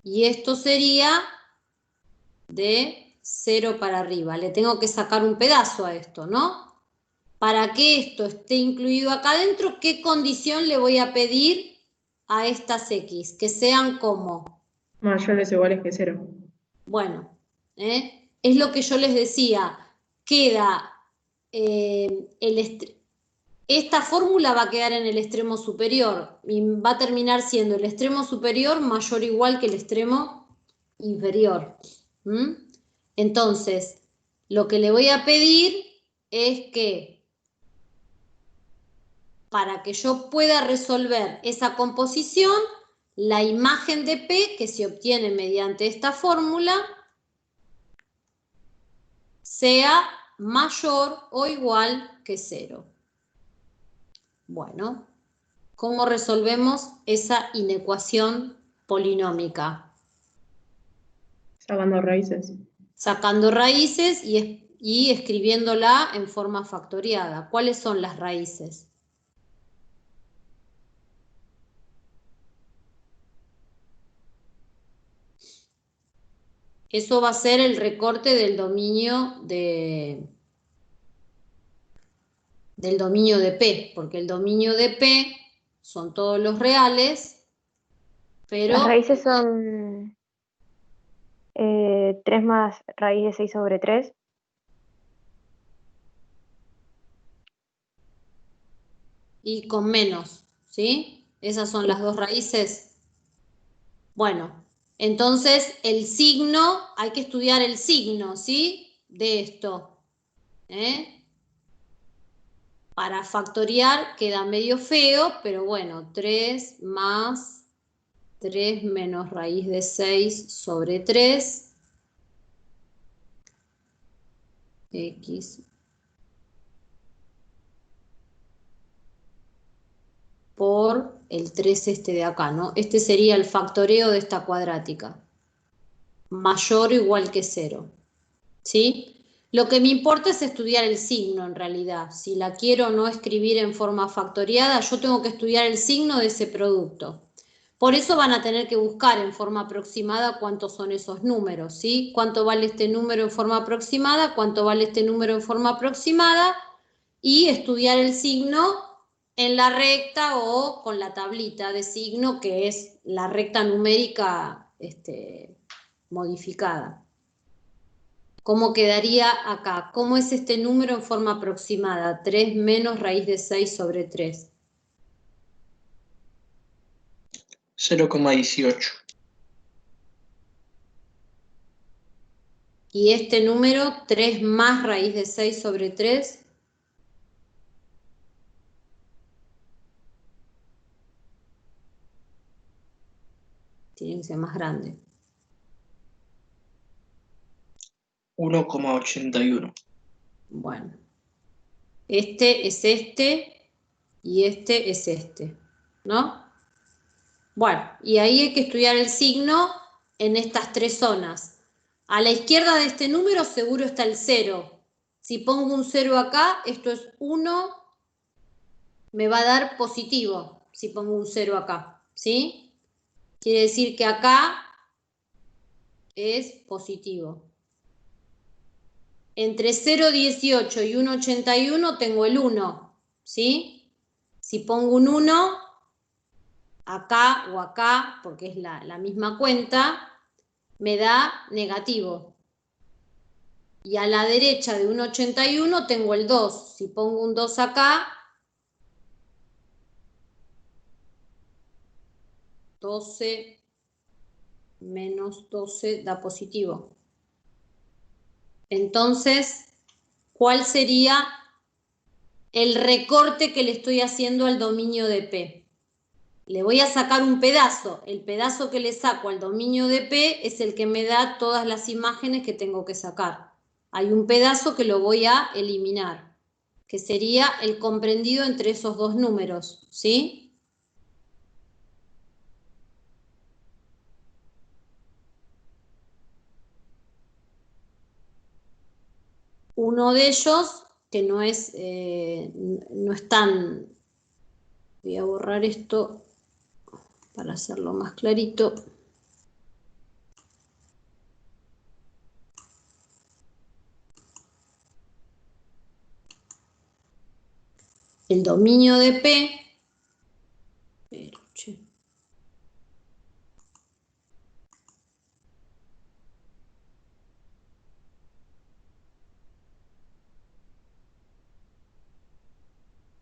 y esto sería de 0 para arriba. Le tengo que sacar un pedazo a esto, ¿no? Para que esto esté incluido acá adentro, ¿qué condición le voy a pedir a estas X? Que sean como... Mayores o iguales que 0. Bueno, es lo que yo les decía, queda, esta fórmula va a quedar en el extremo superior y va a terminar siendo el extremo superior mayor o igual que el extremo inferior. Entonces, lo que le voy a pedir es que para que yo pueda resolver esa composición, la imagen de P, que se obtiene mediante esta fórmula, sea mayor o igual que 0. Bueno, ¿cómo resolvemos esa inecuación polinómica? Sacando raíces. Sacando raíces y escribiéndola en forma factoriada. ¿Cuáles son las raíces? Eso va a ser el recorte del dominio de P, porque el dominio de P son todos los reales, pero... Las raíces son 3 más raíz de 6 sobre 3. y con menos, ¿sí? Esas son Sí. las dos raíces. Bueno, entonces el signo, hay que estudiar el signo, ¿sí? De esto. Para factoriar queda medio feo, pero bueno, 3 más 3 menos raíz de 6 sobre 3. X el 3 este de acá, ¿no? Este sería el factoreo de esta cuadrática. Mayor o igual que 0. ¿Sí? Lo que me importa es estudiar el signo en realidad. Si la quiero no escribir en forma factoriada, yo tengo que estudiar el signo de ese producto. Por eso van a tener que buscar en forma aproximada cuántos son esos números, ¿sí? Cuánto vale este número en forma aproximada, cuánto vale este número en forma aproximada, y estudiar el signo en la recta o con la tablita de signo, que es la recta numérica modificada. ¿Cómo quedaría acá? ¿Cómo es este número en forma aproximada? 3 menos raíz de 6 sobre 3. 0,18. Y este número, 3 más raíz de 6 sobre 3. Tiene que ser más grande. 1,81. Bueno. Este es este y este es este, ¿no? Bueno, y ahí hay que estudiar el signo en estas tres zonas. A la izquierda de este número seguro está el 0. Si pongo un 0 acá, esto es 1, me va a dar positivo si pongo un 0 acá, ¿sí? Quiere decir que acá es positivo. Entre 0,18 y 1,81 tengo el 1, ¿sí? Si pongo un 1 acá o acá, porque es la misma cuenta, me da negativo. Y a la derecha de 1,81 tengo el 2. Si pongo un 2 acá, 12 menos 12 da positivo. Entonces, ¿cuál sería el recorte que le estoy haciendo al dominio de P? Le voy a sacar un pedazo. El pedazo que le saco al dominio de P es el que me da todas las imágenes que tengo que sacar. Hay un pedazo que lo voy a eliminar, que sería el comprendido entre esos dos números, ¿sí? Uno de ellos, que no es tan... Voy a borrar esto para hacerlo más clarito. El dominio de P,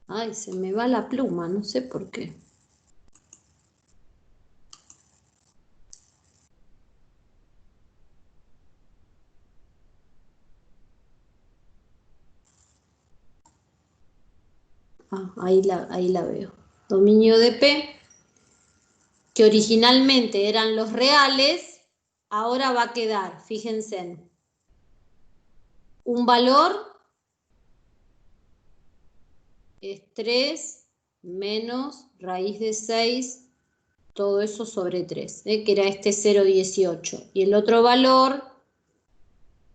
ay, se me va la pluma, no sé por qué. Ahí la veo. Dominio de P, que originalmente eran los reales, ahora va a quedar, fíjense, un valor es 3 menos raíz de 6, todo eso sobre 3, que era este 0,18. Y el otro valor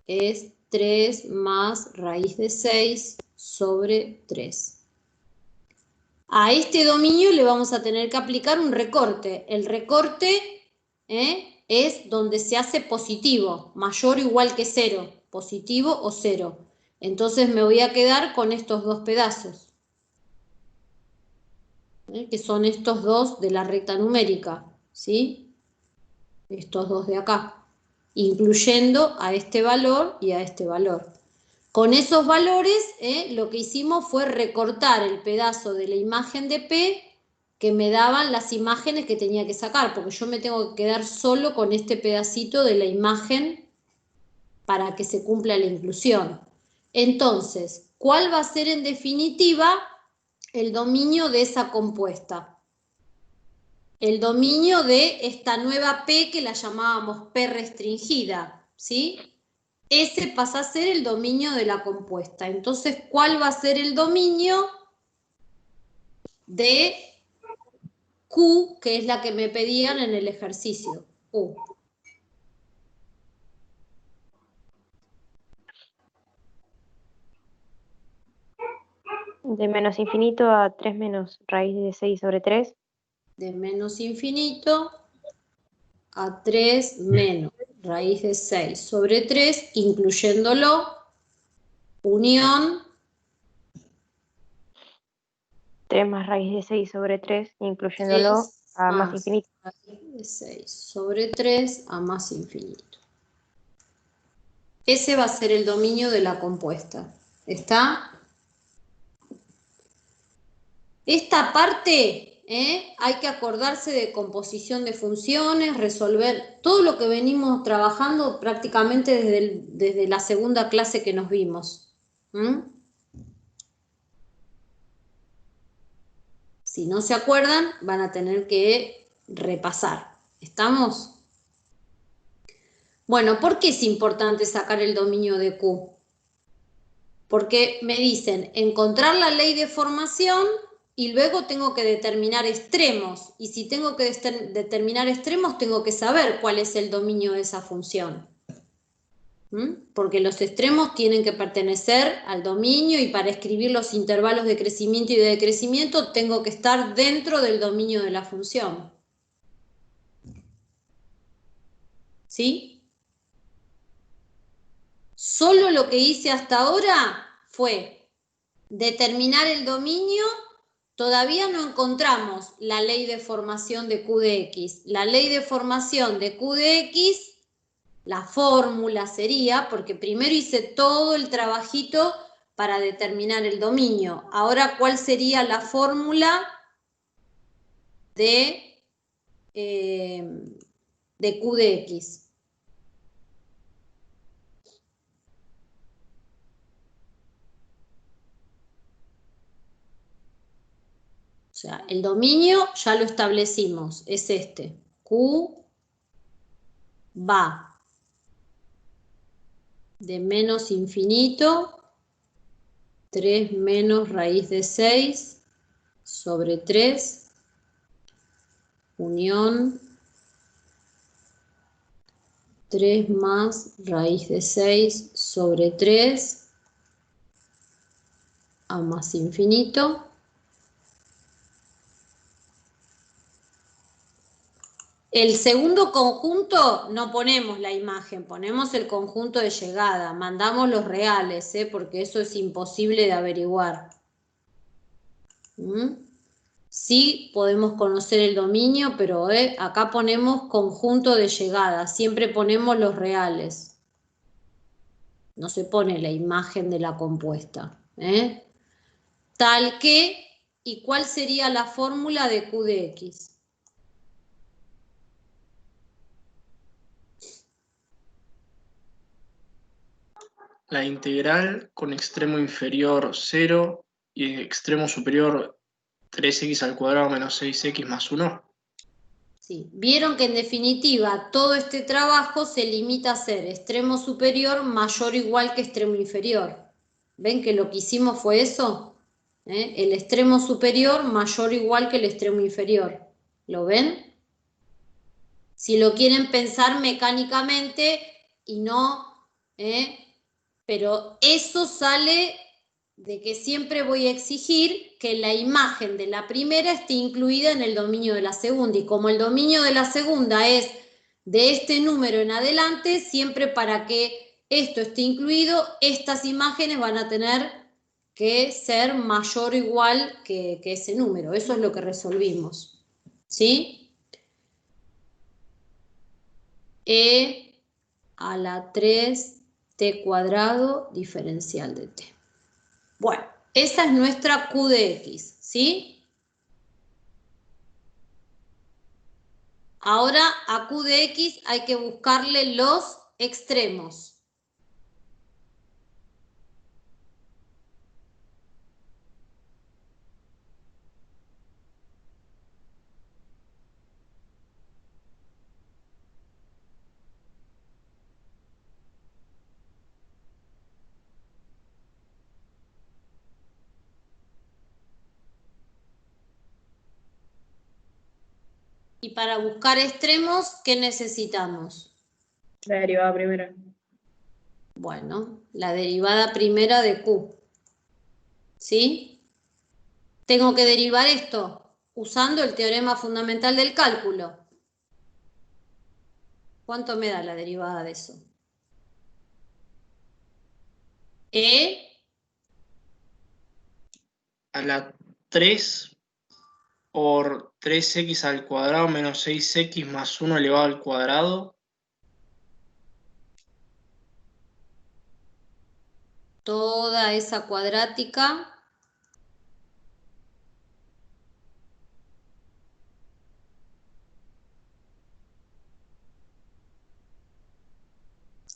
es 3 más raíz de 6 sobre 3. A este dominio le vamos a tener que aplicar un recorte. El recorte es donde se hace positivo, mayor o igual que 0, positivo o 0. Entonces me voy a quedar con estos dos pedazos, que son estos dos de la recta numérica, ¿sí? Estos dos de acá, incluyendo a este valor y a este valor. Con esos valores, lo que hicimos fue recortar el pedazo de la imagen de P que me daban las imágenes que tenía que sacar, porque yo me tengo que quedar solo con este pedacito de la imagen para que se cumpla la inclusión. Entonces, ¿cuál va a ser en definitiva el dominio de esa compuesta? El dominio de esta nueva P que la llamábamos P restringida, ¿sí? Ese pasa a ser el dominio de la compuesta. Entonces, ¿cuál va a ser el dominio de Q, que es la que me pedían en el ejercicio. Q. De menos infinito a 3 menos raíz de 6 sobre 3. De menos infinito a 3 menos raíz de 6 sobre 3, incluyéndolo, unión 3 más raíz de 6 sobre 3, incluyéndolo 3 a más más infinito. raíz de 6 sobre 3 a más infinito. Ese va a ser el dominio de la compuesta. ¿Está? Esta parte, hay que acordarse de composición de funciones, resolver todo lo que venimos trabajando prácticamente desde la segunda clase que nos vimos. Si no se acuerdan, van a tener que repasar. ¿Estamos? Bueno, ¿por qué es importante sacar el dominio de Q? Porque me dicen encontrar la ley de formación y luego tengo que determinar extremos. Y si tengo que determinar extremos, tengo que saber cuál es el dominio de esa función. Porque los extremos tienen que pertenecer al dominio y para escribir los intervalos de crecimiento y de decrecimiento tengo que estar dentro del dominio de la función. ¿Sí? Solo lo que hice hasta ahora fue determinar el dominio. Todavía no encontramos la ley de formación de Q de X. La ley de formación de Q de X, la fórmula sería, porque primero hice todo el trabajito para determinar el dominio. Ahora, ¿cuál sería la fórmula de Q de X? O sea, el dominio ya lo establecimos, es este. Q va de menos infinito, 3 menos raíz de 6 sobre 3, unión 3 más raíz de 6 sobre 3 a más infinito. El segundo conjunto no ponemos la imagen, ponemos el conjunto de llegada, mandamos los reales, porque eso es imposible de averiguar. Sí podemos conocer el dominio, pero acá ponemos conjunto de llegada, siempre ponemos los reales. No se pone la imagen de la compuesta. Tal que, ¿y cuál sería la fórmula de Q de X? La integral con extremo inferior 0 y extremo superior 3x al cuadrado menos 6x más 1. Sí. Vieron que en definitiva todo este trabajo se limita a ser extremo superior mayor o igual que extremo inferior. ¿Ven que lo que hicimos fue eso? El extremo superior mayor o igual que el extremo inferior. ¿Lo ven? Si lo quieren pensar mecánicamente y no, pero eso sale de que siempre voy a exigir que la imagen de la primera esté incluida en el dominio de la segunda. Y como el dominio de la segunda es de este número en adelante, siempre para que esto esté incluido, estas imágenes van a tener que ser mayor o igual que ese número. Eso es lo que resolvimos. ¿Sí? E a la 3t cuadrado diferencial de t. Bueno, esa es nuestra Q de X, ¿sí? Ahora a Q de X hay que buscarle los extremos. para buscar extremos, ¿qué necesitamos? La derivada primera. Bueno, la derivada primera de Q. ¿Sí? Tengo que derivar esto usando el teorema fundamental del cálculo. ¿Cuánto me da la derivada de eso? A la 3 por 3x al cuadrado menos 6x más 1 elevado al cuadrado. Toda esa cuadrática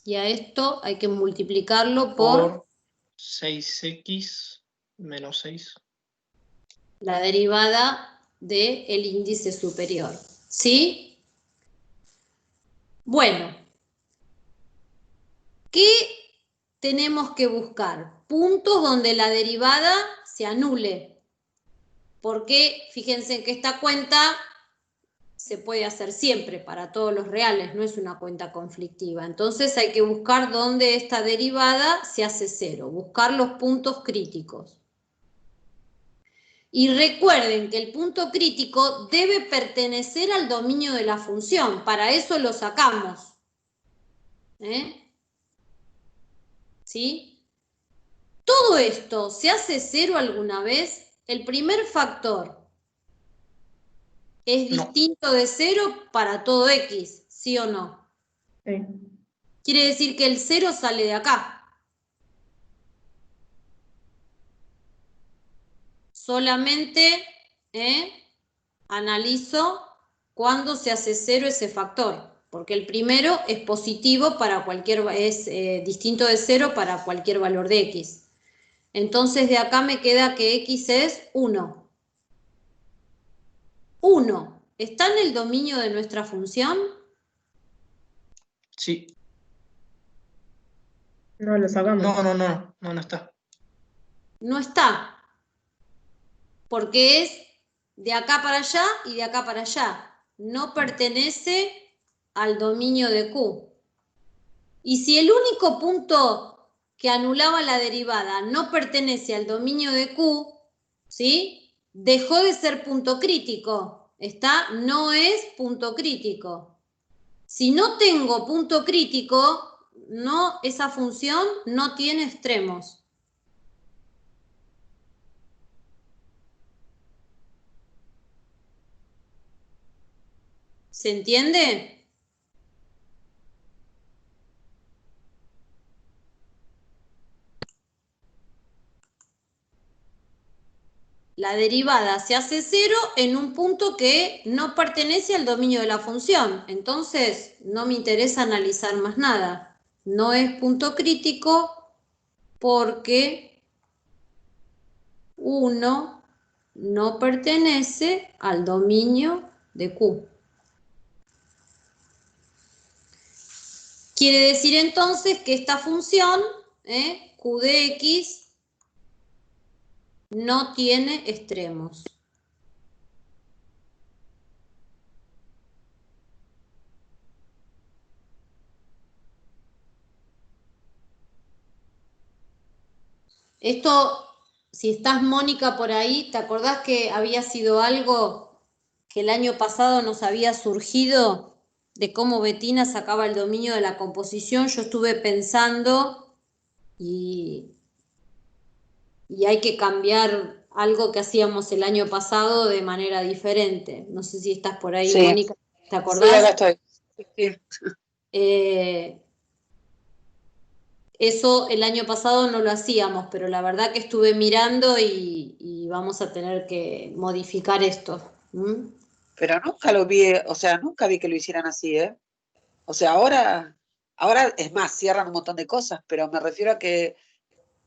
y a esto hay que multiplicarlo por 6x menos 6. la derivada del índice superior. ¿Sí? Bueno, ¿qué tenemos que buscar? Puntos donde la derivada se anule. Porque fíjense que esta cuenta se puede hacer siempre para todos los reales, no es una cuenta conflictiva. Entonces hay que buscar dónde esta derivada se hace cero, buscar los puntos críticos. Y recuerden que el punto crítico debe pertenecer al dominio de la función, para eso lo sacamos. ¿Sí? Todo esto se hace cero alguna vez. El primer factor es distinto de cero para todo x, ¿sí o no? Sí. Quiere decir que el cero sale de acá. Solamente analizo cuándo se hace cero ese factor, porque el primero es positivo para cualquier, es distinto de cero para cualquier valor de x. Entonces de acá me queda que x es 1. 1. ¿Está en el dominio de nuestra función? Sí. No, lo sacamos. No está. No está. Porque es de acá para allá y de acá para allá. No pertenece al dominio de Q. Y si el único punto que anulaba la derivada no pertenece al dominio de Q, ¿sí? Dejó de ser punto crítico. No es punto crítico. Si no tengo punto crítico, esa función no tiene extremos. ¿Se entiende? La derivada se hace cero en un punto que no pertenece al dominio de la función. Entonces, no me interesa analizar más nada. No es punto crítico porque 1 no pertenece al dominio de Q. Quiere decir entonces que esta función, Q de X, no tiene extremos. Esto, si estás, Mónica, por ahí, ¿te acordás que había sido algo que el año pasado nos había surgido de cómo Betina sacaba el dominio de la composición? Yo estuve pensando y hay que cambiar algo que hacíamos el año pasado de manera diferente. No sé si estás por ahí, Sí. Mónica, ¿te acordás? Sí, acá estoy. Sí. Eso el año pasado no lo hacíamos, pero la verdad que estuve mirando y vamos a tener que modificar esto. Pero nunca lo vi, o sea, nunca vi que lo hicieran así, ¿eh? O sea, ahora es más, cierran un montón de cosas, pero me refiero a que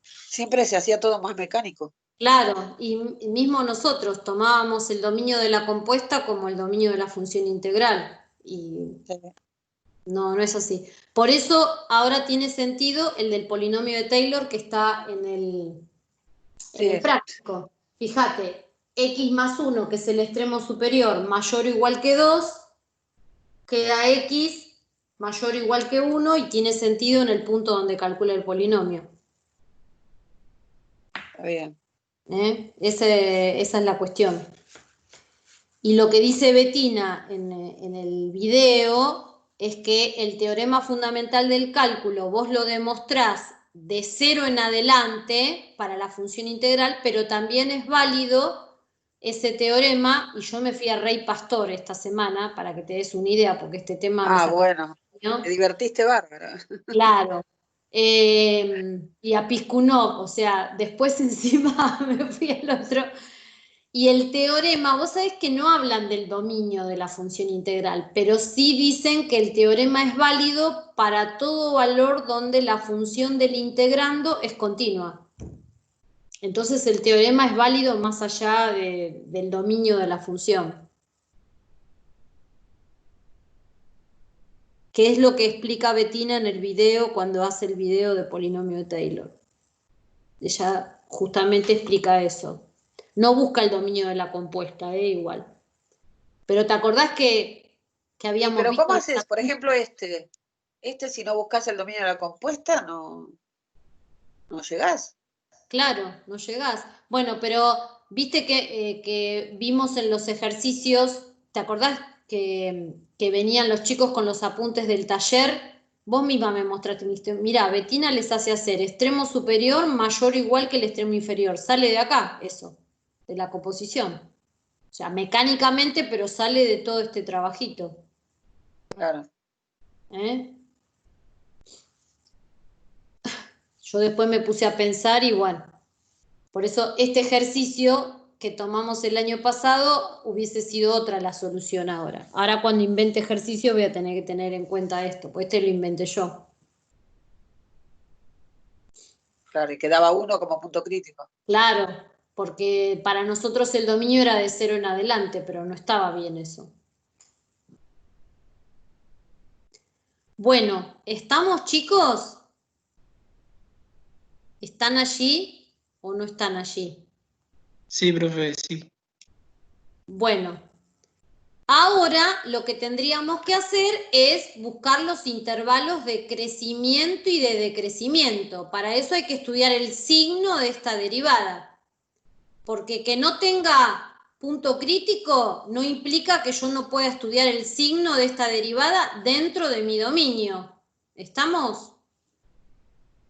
siempre se hacía todo más mecánico. Claro, y mismo nosotros tomábamos el dominio de la compuesta como el dominio de la función integral. Y Sí. no es así. Por eso ahora tiene sentido el del polinomio de Taylor que está en el práctico. Fíjate, x más 1, que es el extremo superior, mayor o igual que 2, queda x mayor o igual que 1 y tiene sentido en el punto donde calcula el polinomio. Está bien. Esa es la cuestión. Y lo que dice Bettina en el video es que el teorema fundamental del cálculo vos lo demostrás de 0 en adelante para la función integral, pero también es válido ese teorema, y yo me fui a Rey Pastor esta semana para que te des una idea, porque este tema me sacó, Bueno, ¿no? te divertiste bárbaro. Claro. Y a Piskunov, o sea, después encima me fui al otro. Y el teorema, vos sabés que no hablan del dominio de la función integral, pero sí dicen que el teorema es válido para todo valor donde la función del integrando es continua. Entonces el teorema es válido más allá del dominio de la función. ¿Qué es lo que explica Bettina en el video cuando hace el video de polinomio de Taylor? Ella justamente explica eso. No busca el dominio de la compuesta, igual. Pero ¿te acordás que habíamos Pero visto? ¿cómo haces? Por ejemplo, si no buscas el dominio de la compuesta, no llegás. Claro, no llegás. Bueno, pero viste que vimos en los ejercicios, ¿te acordás que venían los chicos con los apuntes del taller? Vos misma me mostraste, mirá, Bettina les hace hacer extremo superior mayor o igual que el extremo inferior. Sale de acá eso, de la composición. O sea, mecánicamente, pero sale de todo este trabajito. Claro. Yo después me puse a pensar y bueno, por eso este ejercicio que tomamos el año pasado hubiese sido otra la solución ahora. Ahora cuando invente ejercicio voy a tener que tener en cuenta esto, pues este lo inventé yo. Claro, y quedaba 1 como punto crítico. Claro, porque para nosotros el dominio era de 0 en adelante, pero no estaba bien eso. Bueno, ¿estamos, chicos? ¿Están allí o no están allí? Sí, profe, sí. Bueno, ahora lo que tendríamos que hacer es buscar los intervalos de crecimiento y de decrecimiento. Para eso hay que estudiar el signo de esta derivada. Porque que no tenga punto crítico no implica que yo no pueda estudiar el signo de esta derivada dentro de mi dominio. ¿Estamos?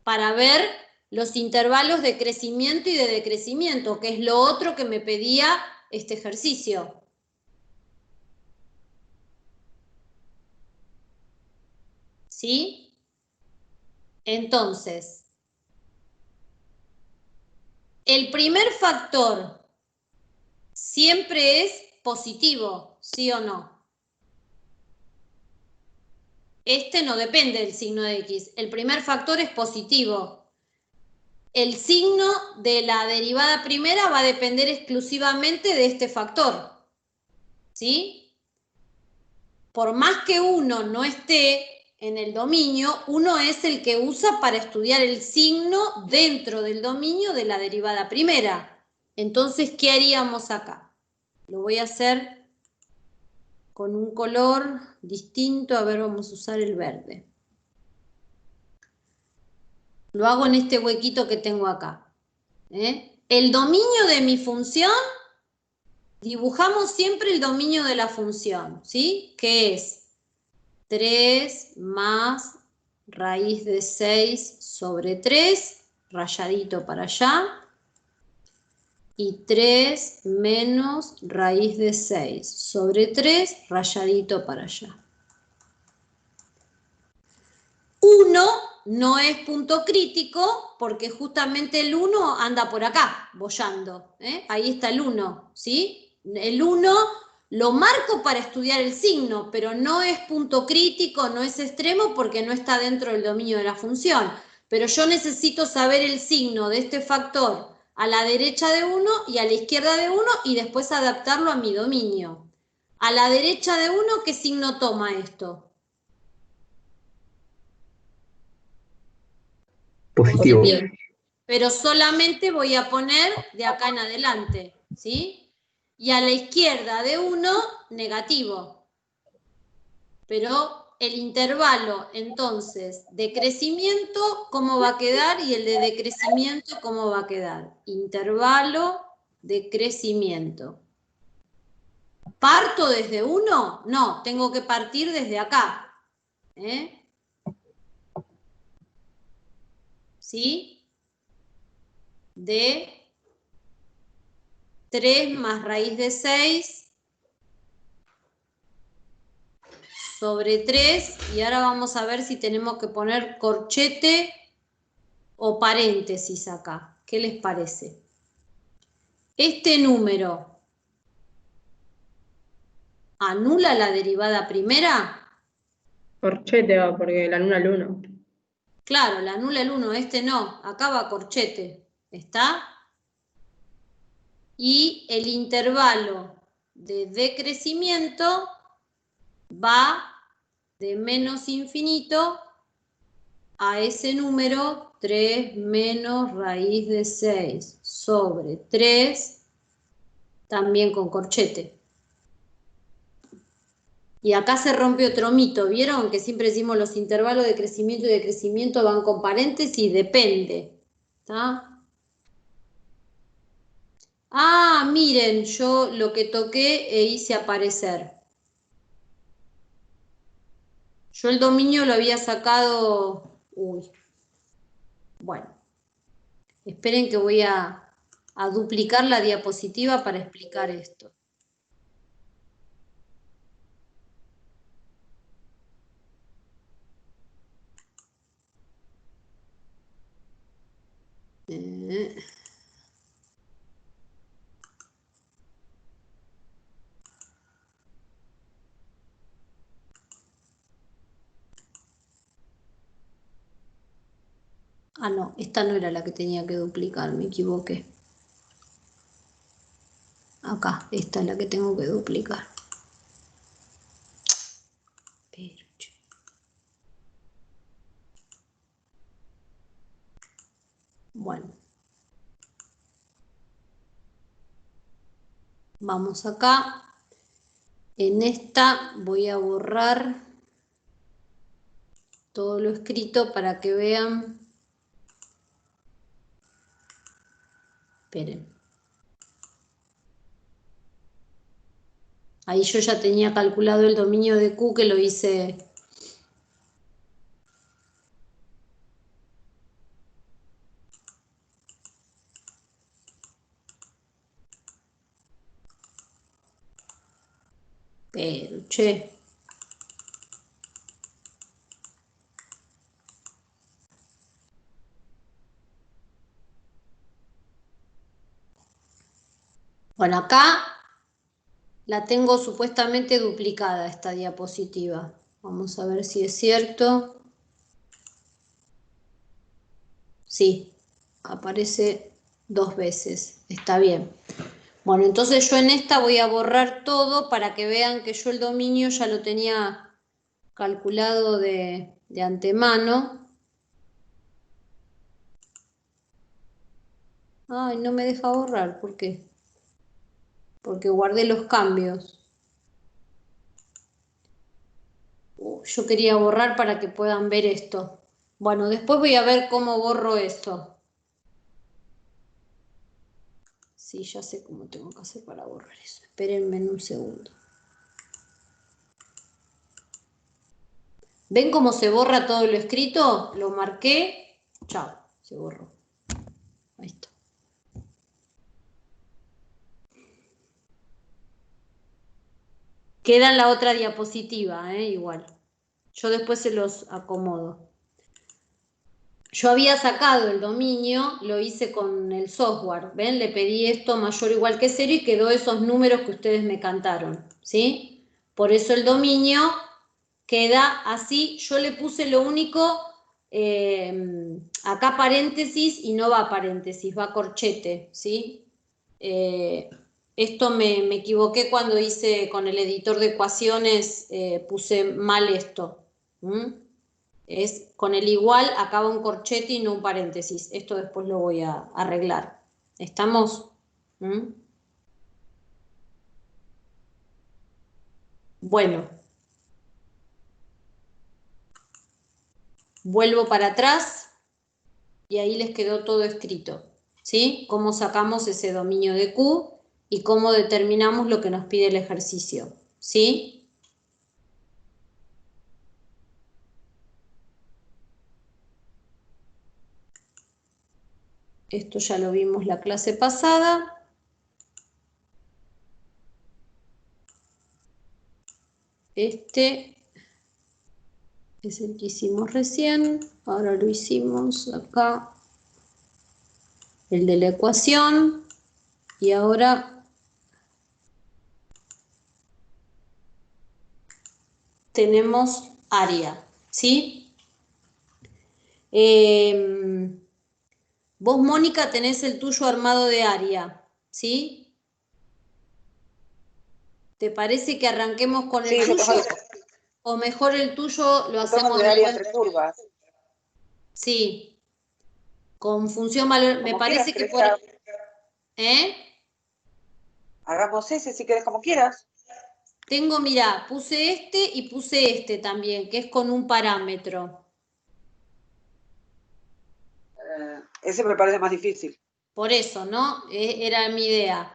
Para ver los intervalos de crecimiento y de decrecimiento, que es lo otro que me pedía este ejercicio. ¿Sí? Entonces, el primer factor siempre es positivo, ¿sí o no? Este no depende del signo de X. El primer factor es positivo. El signo de la derivada primera va a depender exclusivamente de este factor. ¿Sí? Por más que uno no esté en el dominio, uno es el que usa para estudiar el signo dentro del dominio de la derivada primera. Entonces, ¿qué haríamos acá? Lo voy a hacer con un color distinto. A ver, vamos a usar el verde. Lo hago en este huequito que tengo acá. El dominio de mi función, dibujamos siempre el dominio de la función, ¿sí? Que es 3 más raíz de 6 sobre 3, rayadito para allá, y 3 menos raíz de 6 sobre 3, rayadito para allá. 1 no es punto crítico porque justamente el 1 anda por acá, boyando. Ahí está el 1, ¿sí? El 1 lo marco para estudiar el signo, pero no es punto crítico, no es extremo porque no está dentro del dominio de la función. Pero yo necesito saber el signo de este factor a la derecha de 1 y a la izquierda de 1 y después adaptarlo a mi dominio. A la derecha de 1, ¿qué signo toma esto? Positivo. Pero solamente voy a poner de acá en adelante, ¿sí? Y a la izquierda de 1, negativo. Pero el intervalo, entonces, de crecimiento, ¿cómo va a quedar? Y el de decrecimiento, ¿cómo va a quedar? Intervalo de crecimiento. ¿Parto desde 1? No, tengo que partir desde acá. ¿Sí? De 3 más raíz de 6 sobre 3, y ahora vamos a ver si tenemos que poner corchete o paréntesis acá. ¿Qué les parece? Este número anula la derivada primera. Corchete va, porque la anula el 1. Claro, la anula el 1, este no. Acá va corchete. ¿Está? Y el intervalo de decrecimiento va de menos infinito a ese número 3 menos raíz de 6 sobre 3, también con corchete. Y acá se rompe otro mito, ¿vieron? Que siempre decimos los intervalos de crecimiento y decrecimiento van con paréntesis, depende. ¿Está? Ah, miren, yo lo que toqué e hice aparecer. Yo el dominio lo había sacado... Uy. Bueno. Esperen que voy a duplicar la diapositiva para explicar esto. Ah, no, esta no era la que tenía que duplicar, me equivoqué. Acá, esta es la que tengo que duplicar. Bueno. Vamos acá. En esta voy a borrar todo lo escrito para que vean. Esperen. Ahí yo ya tenía calculado el dominio de Q, que lo hice. Pero, che. Bueno, acá la tengo supuestamente duplicada esta diapositiva. Vamos a ver si es cierto. Sí, aparece 2 veces. Está bien. Bueno, entonces yo en esta voy a borrar todo para que vean que yo el dominio ya lo tenía calculado de antemano. Ay, no me deja borrar. ¿Por qué? Porque guardé los cambios. Yo quería borrar para que puedan ver esto. Bueno, después voy a ver cómo borro esto. Sí, ya sé cómo tengo que hacer para borrar eso. Espérenme en un segundo. ¿Ven cómo se borra todo lo escrito? Lo marqué. Chao, se borró. Ahí está. Queda en la otra diapositiva, igual. Yo después se los acomodo. Yo había sacado el dominio, lo hice con el software. ¿Ven? Le pedí esto mayor o igual que 0 y quedó esos números que ustedes me cantaron. ¿Sí? Por eso el dominio queda así. Yo le puse lo único, acá paréntesis y no va paréntesis, va corchete. ¿Sí? Esto me equivoqué cuando hice con el editor de ecuaciones, puse mal esto. Es con el igual, acaba un corchete y no un paréntesis. Esto después lo voy a arreglar. ¿Estamos? Bueno. vuelvo para atrás y ahí les quedó todo escrito, ¿sí? Cómo sacamos ese dominio de Q y cómo determinamos lo que nos pide el ejercicio, ¿sí? Esto ya lo vimos la clase pasada. Este es el que hicimos recién, ahora lo hicimos acá, el de la ecuación, y ahora tenemos área, ¿sí? Vos, Mónica, tenés el tuyo armado de área, ¿sí? ¿Te parece que arranquemos con Sí, el yo tuyo? tengo O mejor el tuyo lo hacemos el de área después. entre curvas. Sí, con función valor. Me Como parece quieras, que por... ¿Eh? hagamos ese si querés como quieras. Tengo, mirá, puse este y puse este también, que es con un parámetro. Ese me parece más difícil. Por eso, ¿no? Era mi idea.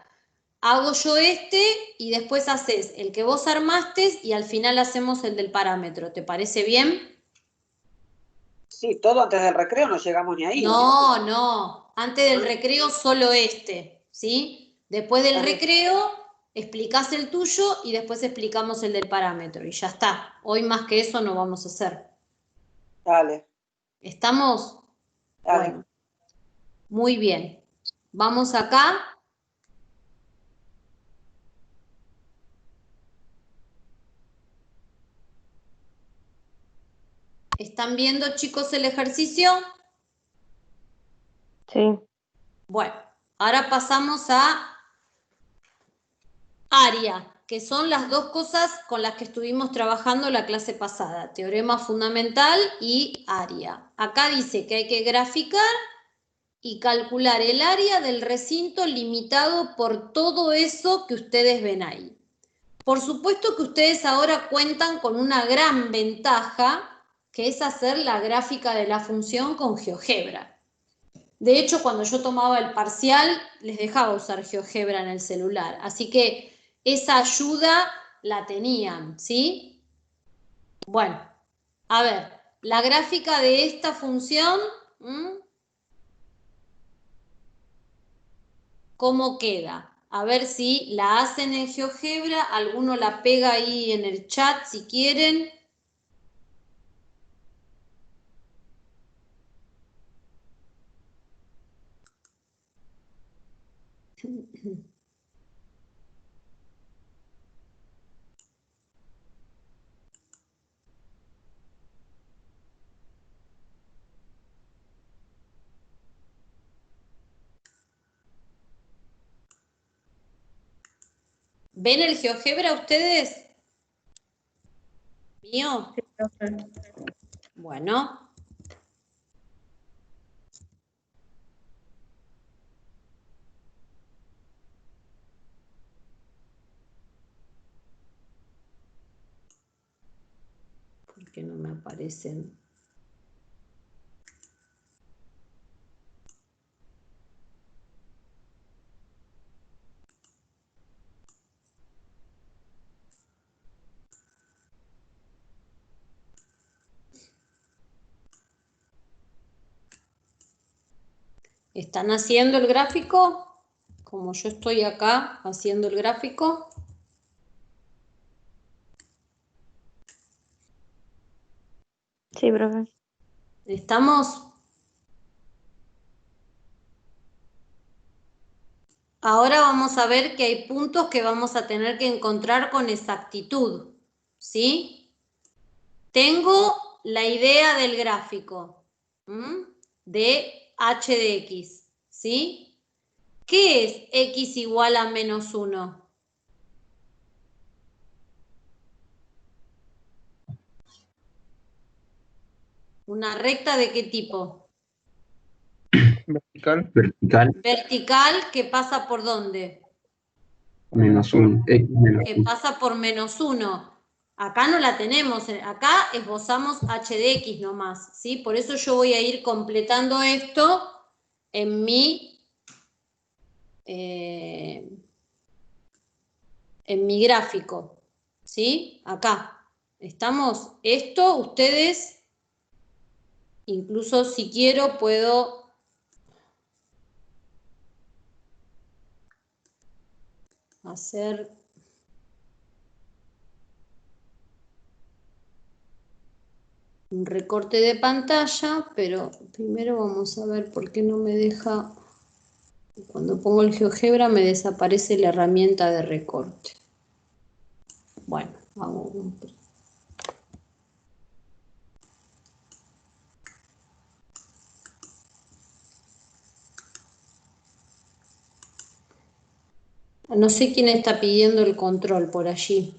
Hago yo este y después haces el que vos armaste y al final hacemos el del parámetro. ¿Te parece bien? Sí, todo antes del recreo no llegamos ni ahí. No, no. Antes del recreo solo este, ¿sí? Después del recreo explicás el tuyo y después explicamos el del parámetro. Y ya está. Hoy más que eso no vamos a hacer. Dale. ¿Estamos? Dale. Bueno. Muy bien. Vamos acá. ¿Están viendo, chicos, el ejercicio? Sí. Bueno, ahora pasamos a área, que son las dos cosas con las que estuvimos trabajando la clase pasada, teorema fundamental y área. Acá dice que hay que graficar y calcular el área del recinto limitado por todo eso que ustedes ven ahí. Por supuesto que ustedes ahora cuentan con una gran ventaja, que es hacer la gráfica de la función con GeoGebra. De hecho, cuando yo tomaba el parcial, les dejaba usar GeoGebra en el celular. Así que esa ayuda la tenían, ¿sí? Bueno, a ver, la gráfica de esta función, ¿cómo queda? A ver si la hacen en GeoGebra, alguno la pega ahí en el chat si quieren. ¿Ven el GeoGebra ustedes? ¿Mío? Bueno. ¿Por qué no me aparecen? ¿Están haciendo el gráfico? Como yo estoy acá haciendo el gráfico. Sí, profe. ¿Estamos? Ahora vamos a ver que hay puntos que vamos a tener que encontrar con exactitud, ¿sí? Tengo la idea del gráfico de h de x, ¿sí? ¿Qué es x igual a menos 1? ¿Una recta de qué tipo? Vertical. Vertical, Vertical, que pasa por ¿dónde? -1, x menos Que 1. pasa por menos 1. Acá no la tenemos, acá esbozamos h de x nomás, ¿sí? Por eso yo voy a ir completando esto en mi gráfico, ¿sí? Acá. ¿Estamos? Esto ustedes, incluso si quiero, puedo hacer un recorte de pantalla, pero primero vamos a ver por qué no me deja. Cuando pongo el GeoGebra me desaparece la herramienta de recorte. Bueno, vamos. No sé quién está pidiendo el control por allí.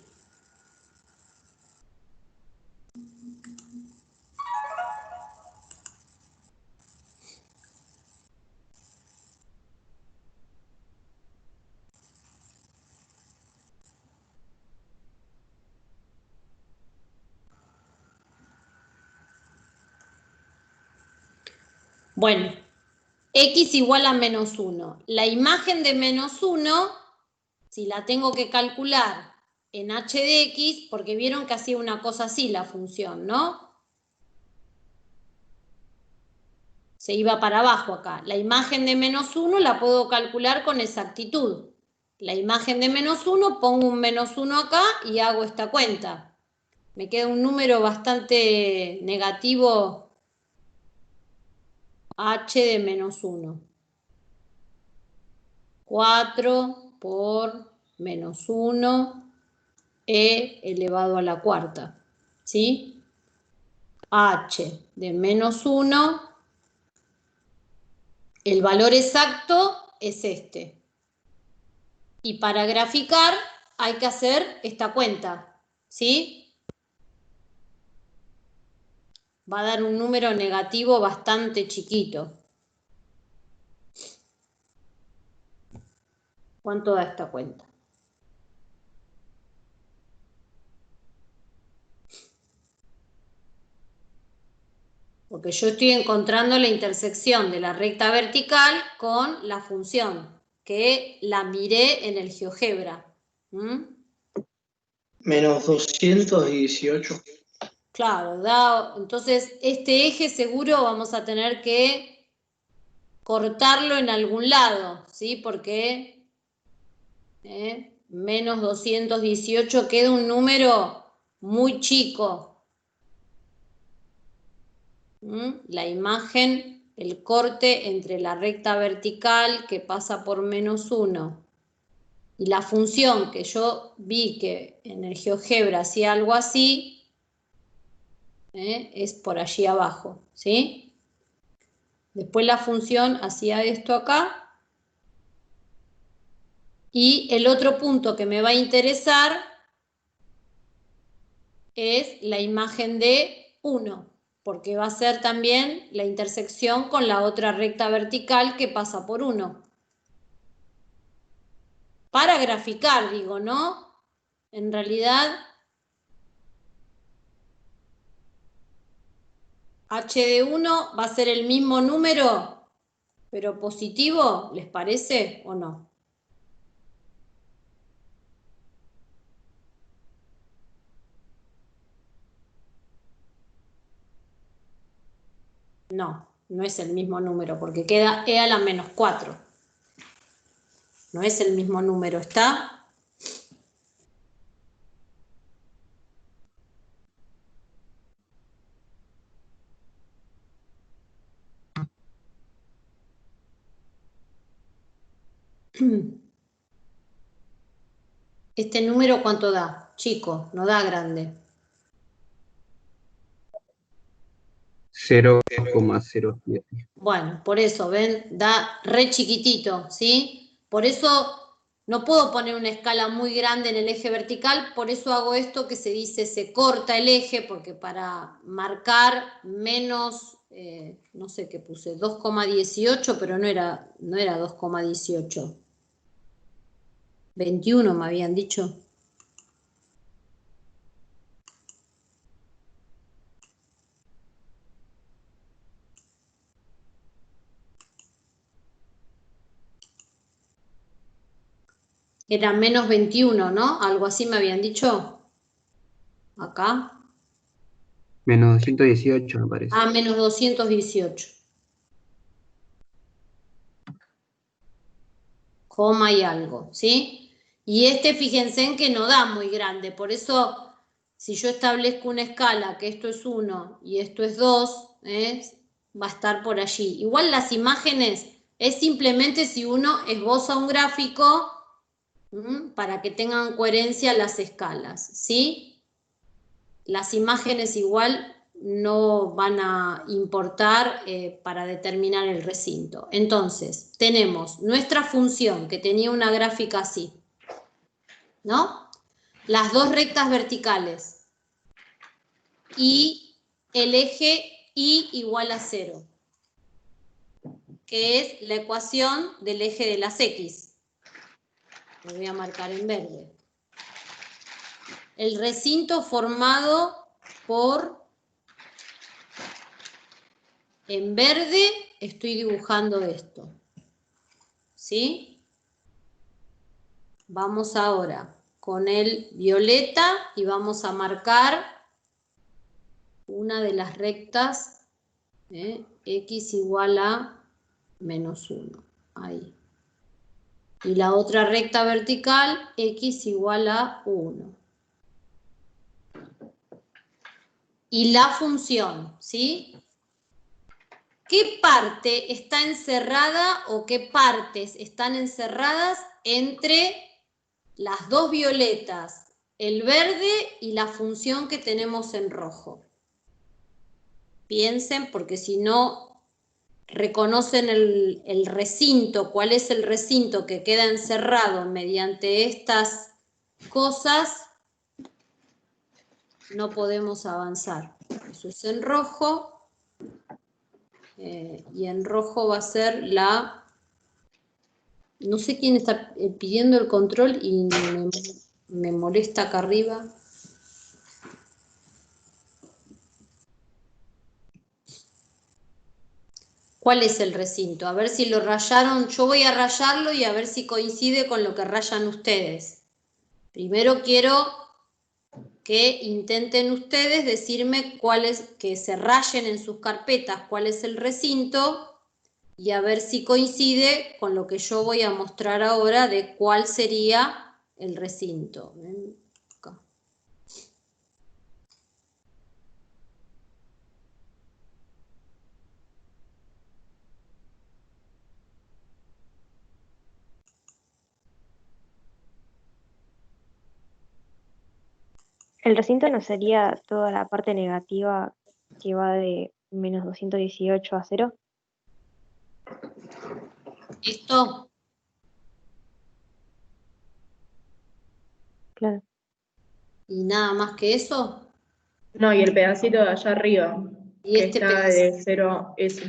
Bueno, x igual a menos 1. La imagen de menos 1, si la tengo que calcular en h de x, porque vieron que hacía una cosa así la función, ¿no? Se iba para abajo acá. La imagen de menos 1 la puedo calcular con exactitud. La imagen de menos 1, pongo un menos 1 acá y hago esta cuenta. Me queda un número bastante negativo, h de menos 1. 4 por menos 1, e elevado a la cuarta. ¿Sí? H de menos 1, el valor exacto es este. Y para graficar hay que hacer esta cuenta. ¿Sí? Va a dar un número negativo bastante chiquito. ¿Cuánto da esta cuenta? Porque yo estoy encontrando la intersección de la recta vertical con la función, que la miré en el GeoGebra. Menos 218. Claro, entonces este eje seguro vamos a tener que cortarlo en algún lado, ¿sí? Porque menos 218 queda un número muy chico. La imagen, el corte entre la recta vertical que pasa por menos 1 y la función que yo vi que en el GeoGebra hacía algo así, es por allí abajo, ¿sí? Después la función hacía esto acá. Y el otro punto que me va a interesar es la imagen de 1, porque va a ser también la intersección con la otra recta vertical que pasa por 1. Para graficar, digo, ¿no? En realidad, h de 1 va a ser el mismo número, pero positivo, ¿les parece o no? No, no es el mismo número, porque queda e a la menos 4. No es el mismo número, ¿está? ¿Este número cuánto da? Chico, no da grande. 0,07. Bueno, por eso, ven, da re chiquitito, ¿sí? Por eso no puedo poner una escala muy grande en el eje vertical, por eso hago esto que se dice, se corta el eje, porque para marcar menos, no sé qué puse, 2,18, pero no era 2,18. 21 me habían dicho. Era menos 21, ¿no? Algo así me habían dicho. Acá. Menos 218, me parece. Ah, menos 218. Coma y algo, ¿sí? Y fíjense en que no da muy grande, por eso si yo establezco una escala que esto es 1 y esto es 2, va a estar por allí. Igual las imágenes es simplemente si uno esboza un gráfico para que tengan coherencia las escalas, ¿sí? Las imágenes igual no van a importar para determinar el recinto. Entonces, tenemos nuestra función que tenía una gráfica así, ¿no? Las dos rectas verticales y el eje y igual a 0, que es la ecuación del eje de las X. Lo voy a marcar en verde. El recinto formado por, en verde estoy dibujando esto, ¿sí? Vamos ahora con el violeta y vamos a marcar una de las rectas, X igual a menos 1, ahí. Y la otra recta vertical, X igual a 1. Y la función, ¿sí? ¿Qué parte está encerrada o qué partes están encerradas entre las dos violetas, el verde y la función que tenemos en rojo? Piensen, porque si no reconocen el recinto, cuál es el recinto que queda encerrado mediante estas cosas, no podemos avanzar. Eso es en rojo, y en rojo va a ser la... No sé quién está pidiendo el control y me molesta acá arriba. ¿Cuál es el recinto? A ver si lo rayaron. Yo voy a rayarlo y a ver si coincide con lo que rayan ustedes. Primero quiero que intenten ustedes decirme cuál es, que se rayen en sus carpetas cuál es el recinto y a ver si coincide con lo que yo voy a mostrar ahora de cuál sería el recinto. ¿Ven? Acá. El recinto no sería toda la parte negativa que va de menos 218 a 0. ¿Esto? Claro. ¿Y nada más que eso? No, y el pedacito de allá arriba, Y que este está pedacito. de 0, ese.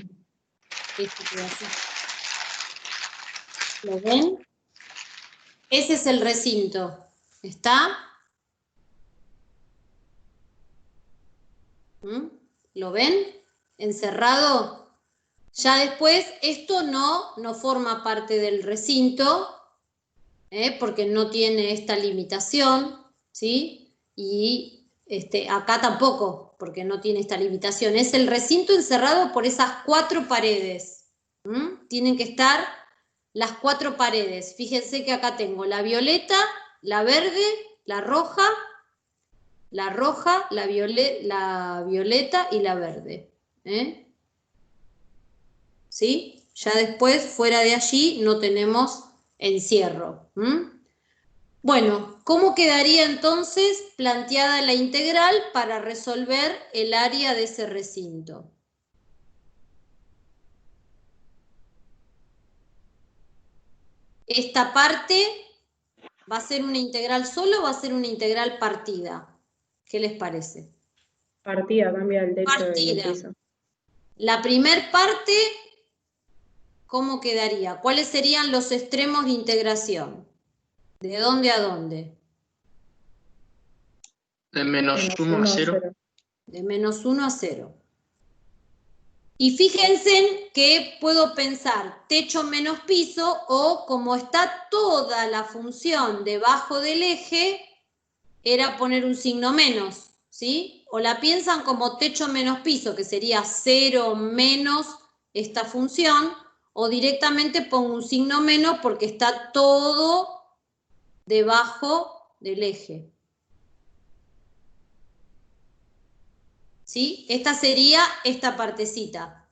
Este pedacito. ¿Lo ven? Ese es el recinto. ¿Está? ¿Lo ven? Encerrado. Ya después, esto no forma parte del recinto, porque no tiene esta limitación, ¿sí? Y acá tampoco, porque no tiene esta limitación. Es el recinto encerrado por esas 4 paredes. Tienen que estar las 4 paredes. Fíjense que acá tengo la violeta, la verde, la roja, la violeta y la verde. ¿Sí? Ya después, fuera de allí, no tenemos encierro. Bueno, ¿cómo quedaría entonces planteada la integral para resolver el área de ese recinto? Esta parte va a ser una integral solo o va a ser una integral partida. ¿Qué les parece? Partida, cambia el techo y el Partida. piso. La primer parte, ¿cómo quedaría? ¿Cuáles serían los extremos de integración? ¿De dónde a dónde? De menos 1 a 0. De menos 1 a 0. Y fíjense que puedo pensar techo menos piso o como está toda la función debajo del eje, era poner un signo menos, ¿sí? O la piensan como techo menos piso, que sería 0 menos esta función, o directamente pongo un signo menos porque está todo debajo del eje. ¿Sí? Esta sería esta partecita.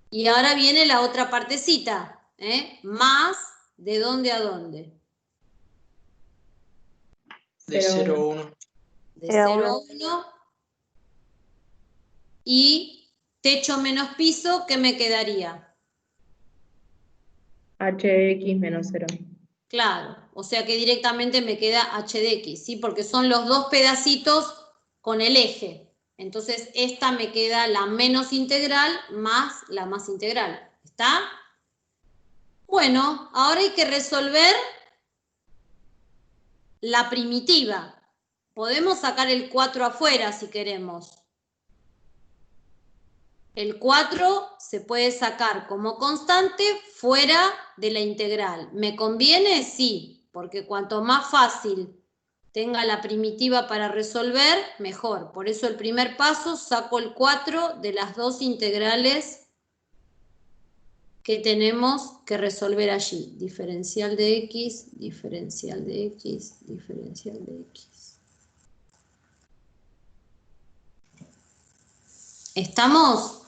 Y ahora viene la otra partecita, más ¿de dónde a dónde? De 0 a 1. De 0 a 1. Y techo menos piso, ¿qué me quedaría? H de x menos 0. Claro, o sea que directamente me queda h de x, ¿sí? Porque son los dos pedacitos con el eje. Entonces esta me queda la menos integral más la más integral. ¿Está? Bueno, ahora hay que resolver la primitiva. Podemos sacar el 4 afuera si queremos. El 4 se puede sacar como constante fuera de la integral. ¿Me conviene? Sí, porque cuanto más fácil tenga la primitiva para resolver, mejor. Por eso el primer paso, saco el 4 de las dos integrales que tenemos que resolver allí. Diferencial de x, diferencial de x, diferencial de x. ¿Estamos?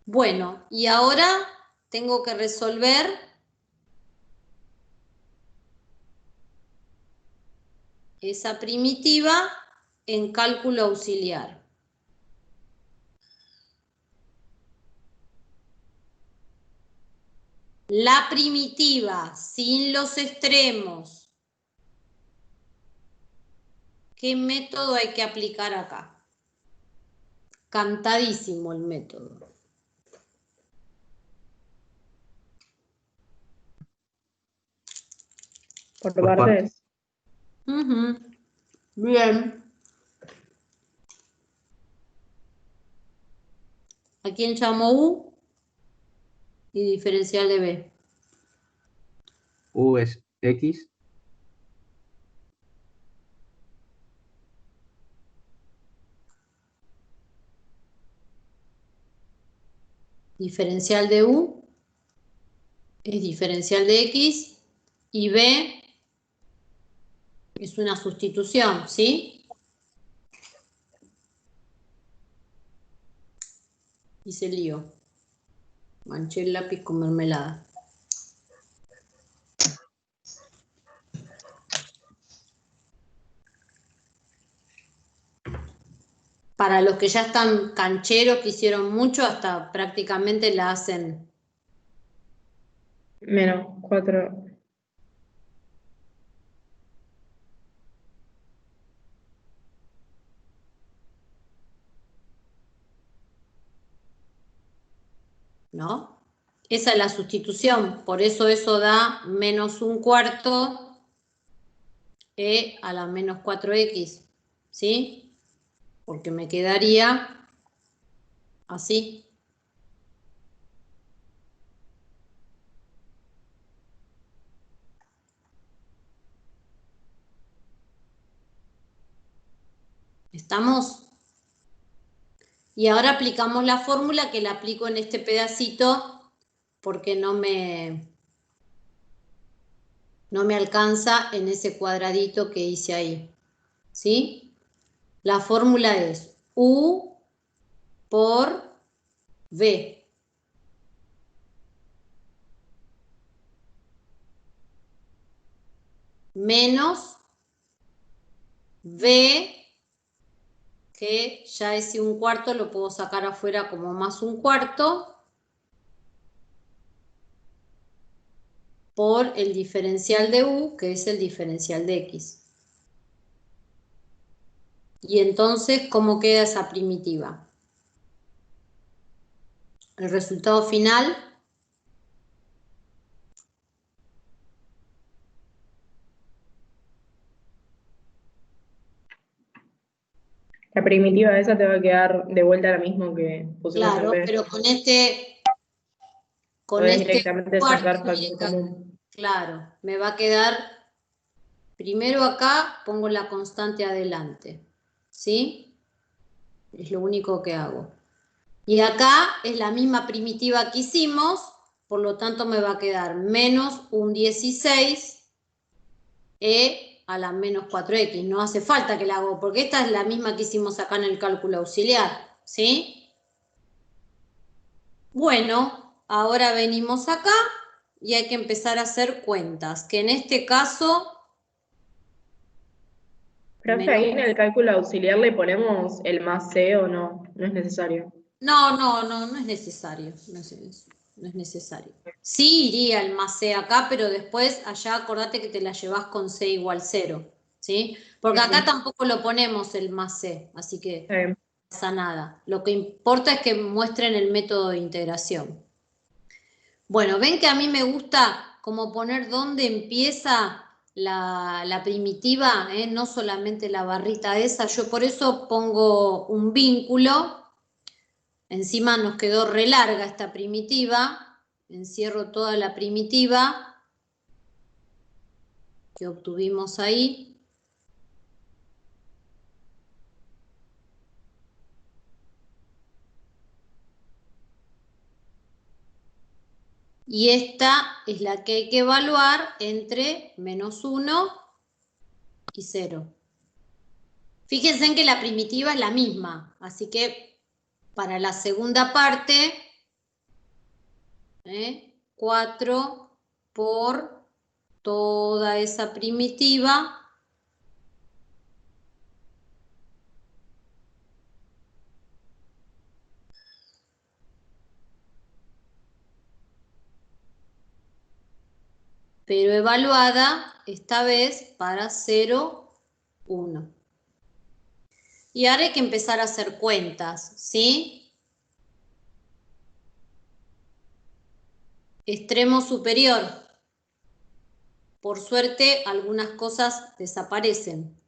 Bueno, y ahora tengo que resolver esa primitiva en cálculo auxiliar. La primitiva sin los extremos. ¿Qué método hay que aplicar acá? Cantadísimo el método. Por Por partes. Bien. ¿A quién llamo U? Y diferencial de B. U es X. Diferencial de U es diferencial de X y B es una sustitución, ¿sí? Hice lío. Manché el lápiz con mermelada. Para los que ya están cancheros, que hicieron mucho, hasta prácticamente la hacen. Menos 4. ¿No? Esa es la sustitución, por eso da menos un cuarto e a la menos 4x, ¿sí? Porque me quedaría así. ¿Estamos? Y ahora aplicamos la fórmula que la aplico en este pedacito porque no me alcanza en ese cuadradito que hice ahí. ¿Sí? La fórmula es U por V. Menos V, que ya ese un cuarto lo puedo sacar afuera como más un cuarto, por el diferencial de U, que es el diferencial de X. Y entonces, ¿cómo queda esa primitiva? El resultado final La primitiva esa te va a quedar de vuelta la misma que pusimos en Claro, B. pero con este Podés directamente sacar cuarto, factor común. claro, me va a quedar, primero acá pongo la constante adelante, ¿sí? Es lo único que hago. Y acá es la misma primitiva que hicimos, por lo tanto me va a quedar menos un 16 a la menos 4x. No hace falta que la hago, porque esta es la misma que hicimos acá en el cálculo auxiliar, ¿sí? Bueno, ahora venimos acá y hay que empezar a hacer cuentas, que en este caso... Profe, ahí en el cálculo auxiliar le ponemos el más C o no, no es necesario. No es necesario, no es necesario. Sí iría el más C acá, pero después allá acordate que te la llevas con C igual 0, ¿sí? Porque acá tampoco lo ponemos el más C, así que no pasa nada. Lo que importa es que muestren el método de integración. Bueno, ven que a mí me gusta como poner dónde empieza la primitiva, no solamente la barrita esa. Yo por eso pongo un vínculo. Encima nos quedó re larga esta primitiva. Encierro toda la primitiva que obtuvimos ahí. Y esta es la que hay que evaluar entre menos 1 y 0. Fíjense en que la primitiva es la misma, así que para la segunda parte, 4 por toda esa primitiva pero evaluada esta vez para 0, 1. Y ahora hay que empezar a hacer cuentas, ¿sí? Extremo superior. Por suerte, algunas cosas desaparecen.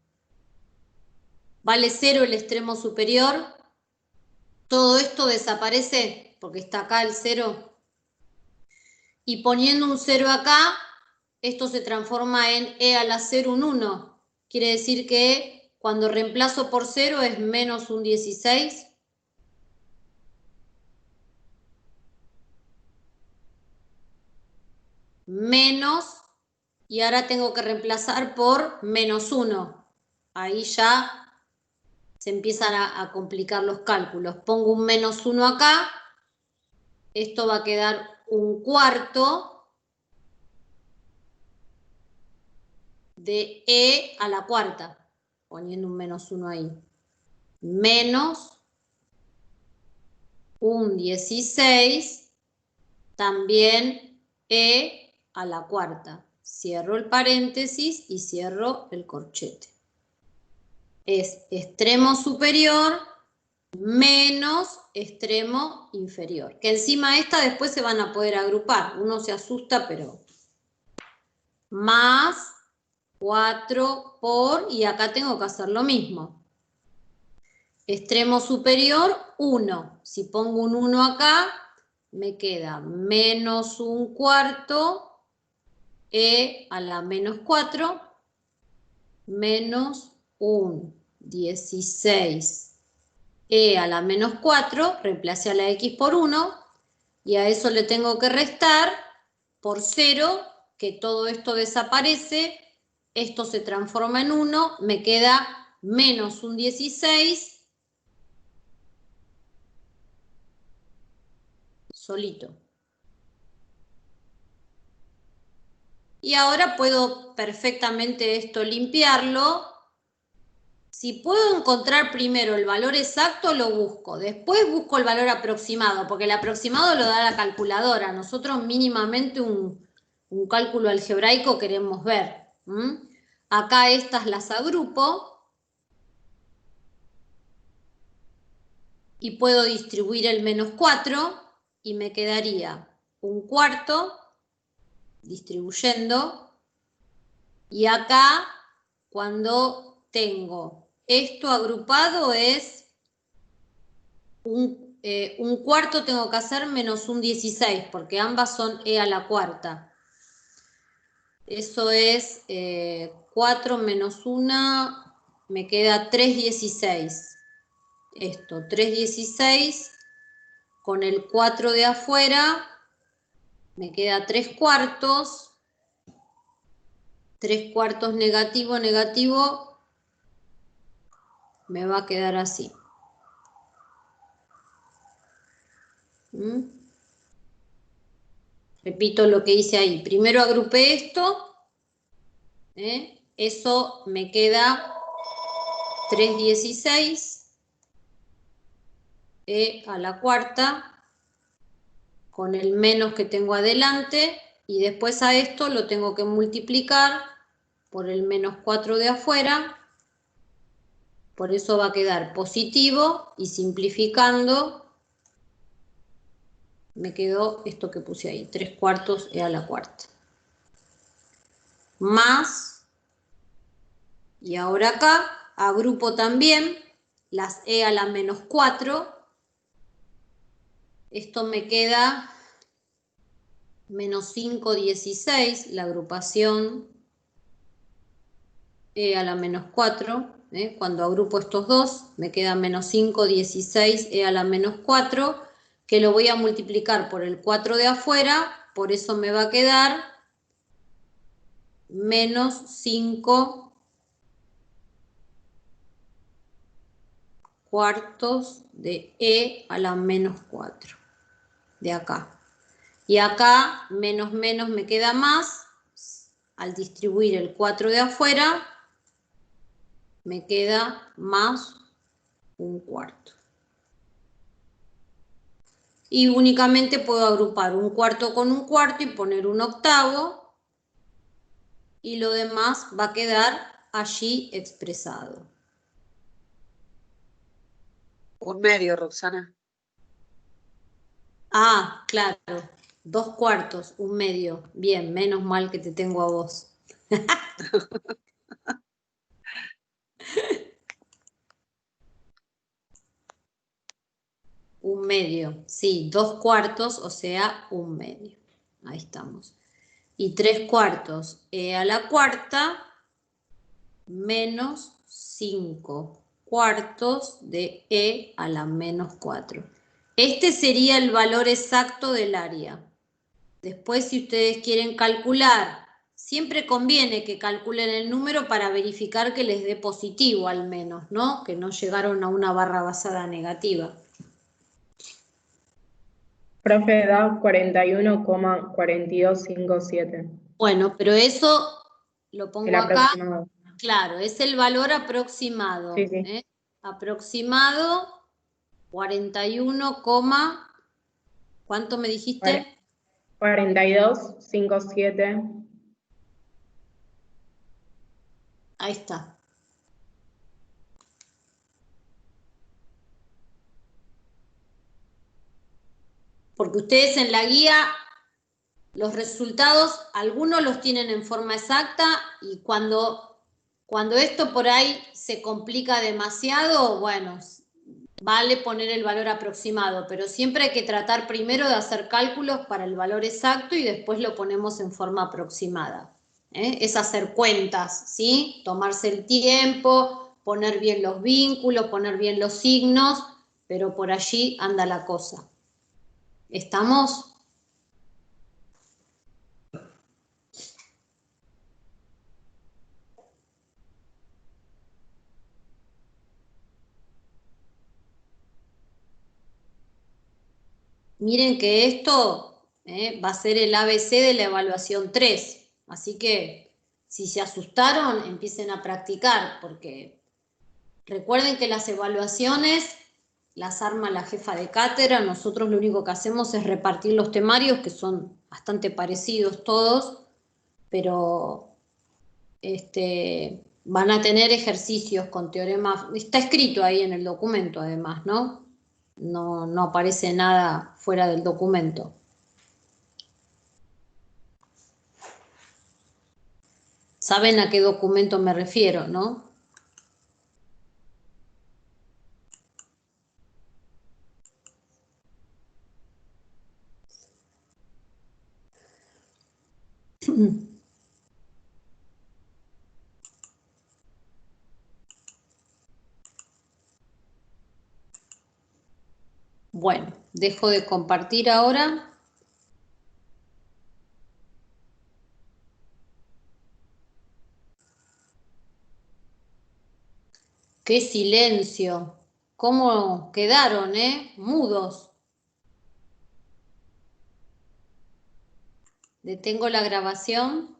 Vale 0 el extremo superior. Todo esto desaparece porque está acá el 0. Y poniendo un 0 acá, esto se transforma en e a la 0 un 1. Quiere decir que cuando reemplazo por 0 es menos un 16. Menos, y ahora tengo que reemplazar por menos 1. Ahí ya se empiezan a complicar los cálculos. Pongo un menos 1 acá. Esto va a quedar un cuarto de e a la cuarta, poniendo un menos 1 ahí. Menos un 16, también e a la cuarta. Cierro el paréntesis y cierro el corchete. Es extremo superior menos extremo inferior. Que encima esta después se van a poder agrupar. Uno se asusta, pero más 4 por, y acá tengo que hacer lo mismo. Extremo superior, 1. Si pongo un 1 acá, me queda menos un cuarto e a la menos 4 menos un 16 e a la menos 4, reemplacé a la x por 1 y a eso le tengo que restar por 0, que todo esto desaparece, esto se transforma en 1, me queda menos un 16 solito. Y ahora puedo perfectamente esto limpiarlo. Si puedo encontrar primero el valor exacto, lo busco. Después busco el valor aproximado, porque el aproximado lo da la calculadora. Nosotros mínimamente un cálculo algebraico queremos ver. Acá estas las agrupo. Y puedo distribuir el menos 4 y me quedaría un cuarto distribuyendo. Y acá, cuando tengo esto agrupado es un cuarto tengo que hacer menos un 16, porque ambas son e a la cuarta. Eso es 4 menos 1, me queda 3,16. Esto, 3,16 con el 4 de afuera, me queda 3 cuartos. 3 cuartos negativo, negativo, me va a quedar así. Repito lo que hice ahí. Primero agrupé esto. Eso me queda 3,16 e a la cuarta con el menos que tengo adelante y después a esto lo tengo que multiplicar por el menos 4 de afuera. Por eso va a quedar positivo y simplificando me quedó esto que puse ahí, 3 cuartos e a la cuarta. Más, y ahora acá agrupo también las e a la menos 4. Esto me queda menos 5,16, la agrupación e a la menos 4. Cuando agrupo estos dos, me queda menos 5,16 e a la menos 4, que lo voy a multiplicar por el 4 de afuera, por eso me va a quedar menos 5 cuartos de e a la menos 4, de acá. Y acá, menos menos me queda más, al distribuir el 4 de afuera, me queda más un cuarto. Y únicamente puedo agrupar un cuarto con un cuarto y poner un octavo, y lo demás va a quedar allí expresado. Un medio, Roxana. Ah, claro, 2 cuartos, un medio. Bien, menos mal que te tengo a vos. Un medio, sí, 2 cuartos, o sea, un medio. Ahí estamos. Y 3 cuartos e a la cuarta menos 5 cuartos de e a la menos 4. Este sería el valor exacto del área. Después, si ustedes quieren calcular, siempre conviene que calculen el número para verificar que les dé positivo al menos, ¿no? Que no llegaron a una barra basada negativa. Profe, da 41,4257. Bueno, pero eso lo pongo El acá. aproximado. Claro, es el valor aproximado. Sí, sí. Aproximado 41, ¿cuánto me dijiste? 42,57. Ahí está. Porque ustedes en la guía, los resultados, algunos los tienen en forma exacta y cuando esto por ahí se complica demasiado, bueno, vale poner el valor aproximado, pero siempre hay que tratar primero de hacer cálculos para el valor exacto y después lo ponemos en forma aproximada. Es hacer cuentas, ¿sí? Tomarse el tiempo, poner bien los vínculos, poner bien los signos, pero por allí anda la cosa. ¿Estamos? Miren que esto va a ser el ABC de la evaluación 3, así que si se asustaron, empiecen a practicar, porque recuerden que las evaluaciones las arma la jefa de cátedra, nosotros lo único que hacemos es repartir los temarios, que son bastante parecidos todos, pero van a tener ejercicios con teoremas, está escrito ahí en el documento además, ¿no? No aparece nada fuera del documento. ¿Saben a qué documento me refiero, no? Bueno, dejo de compartir ahora. ¡Qué silencio! ¿Cómo quedaron, mudos? Detengo la grabación.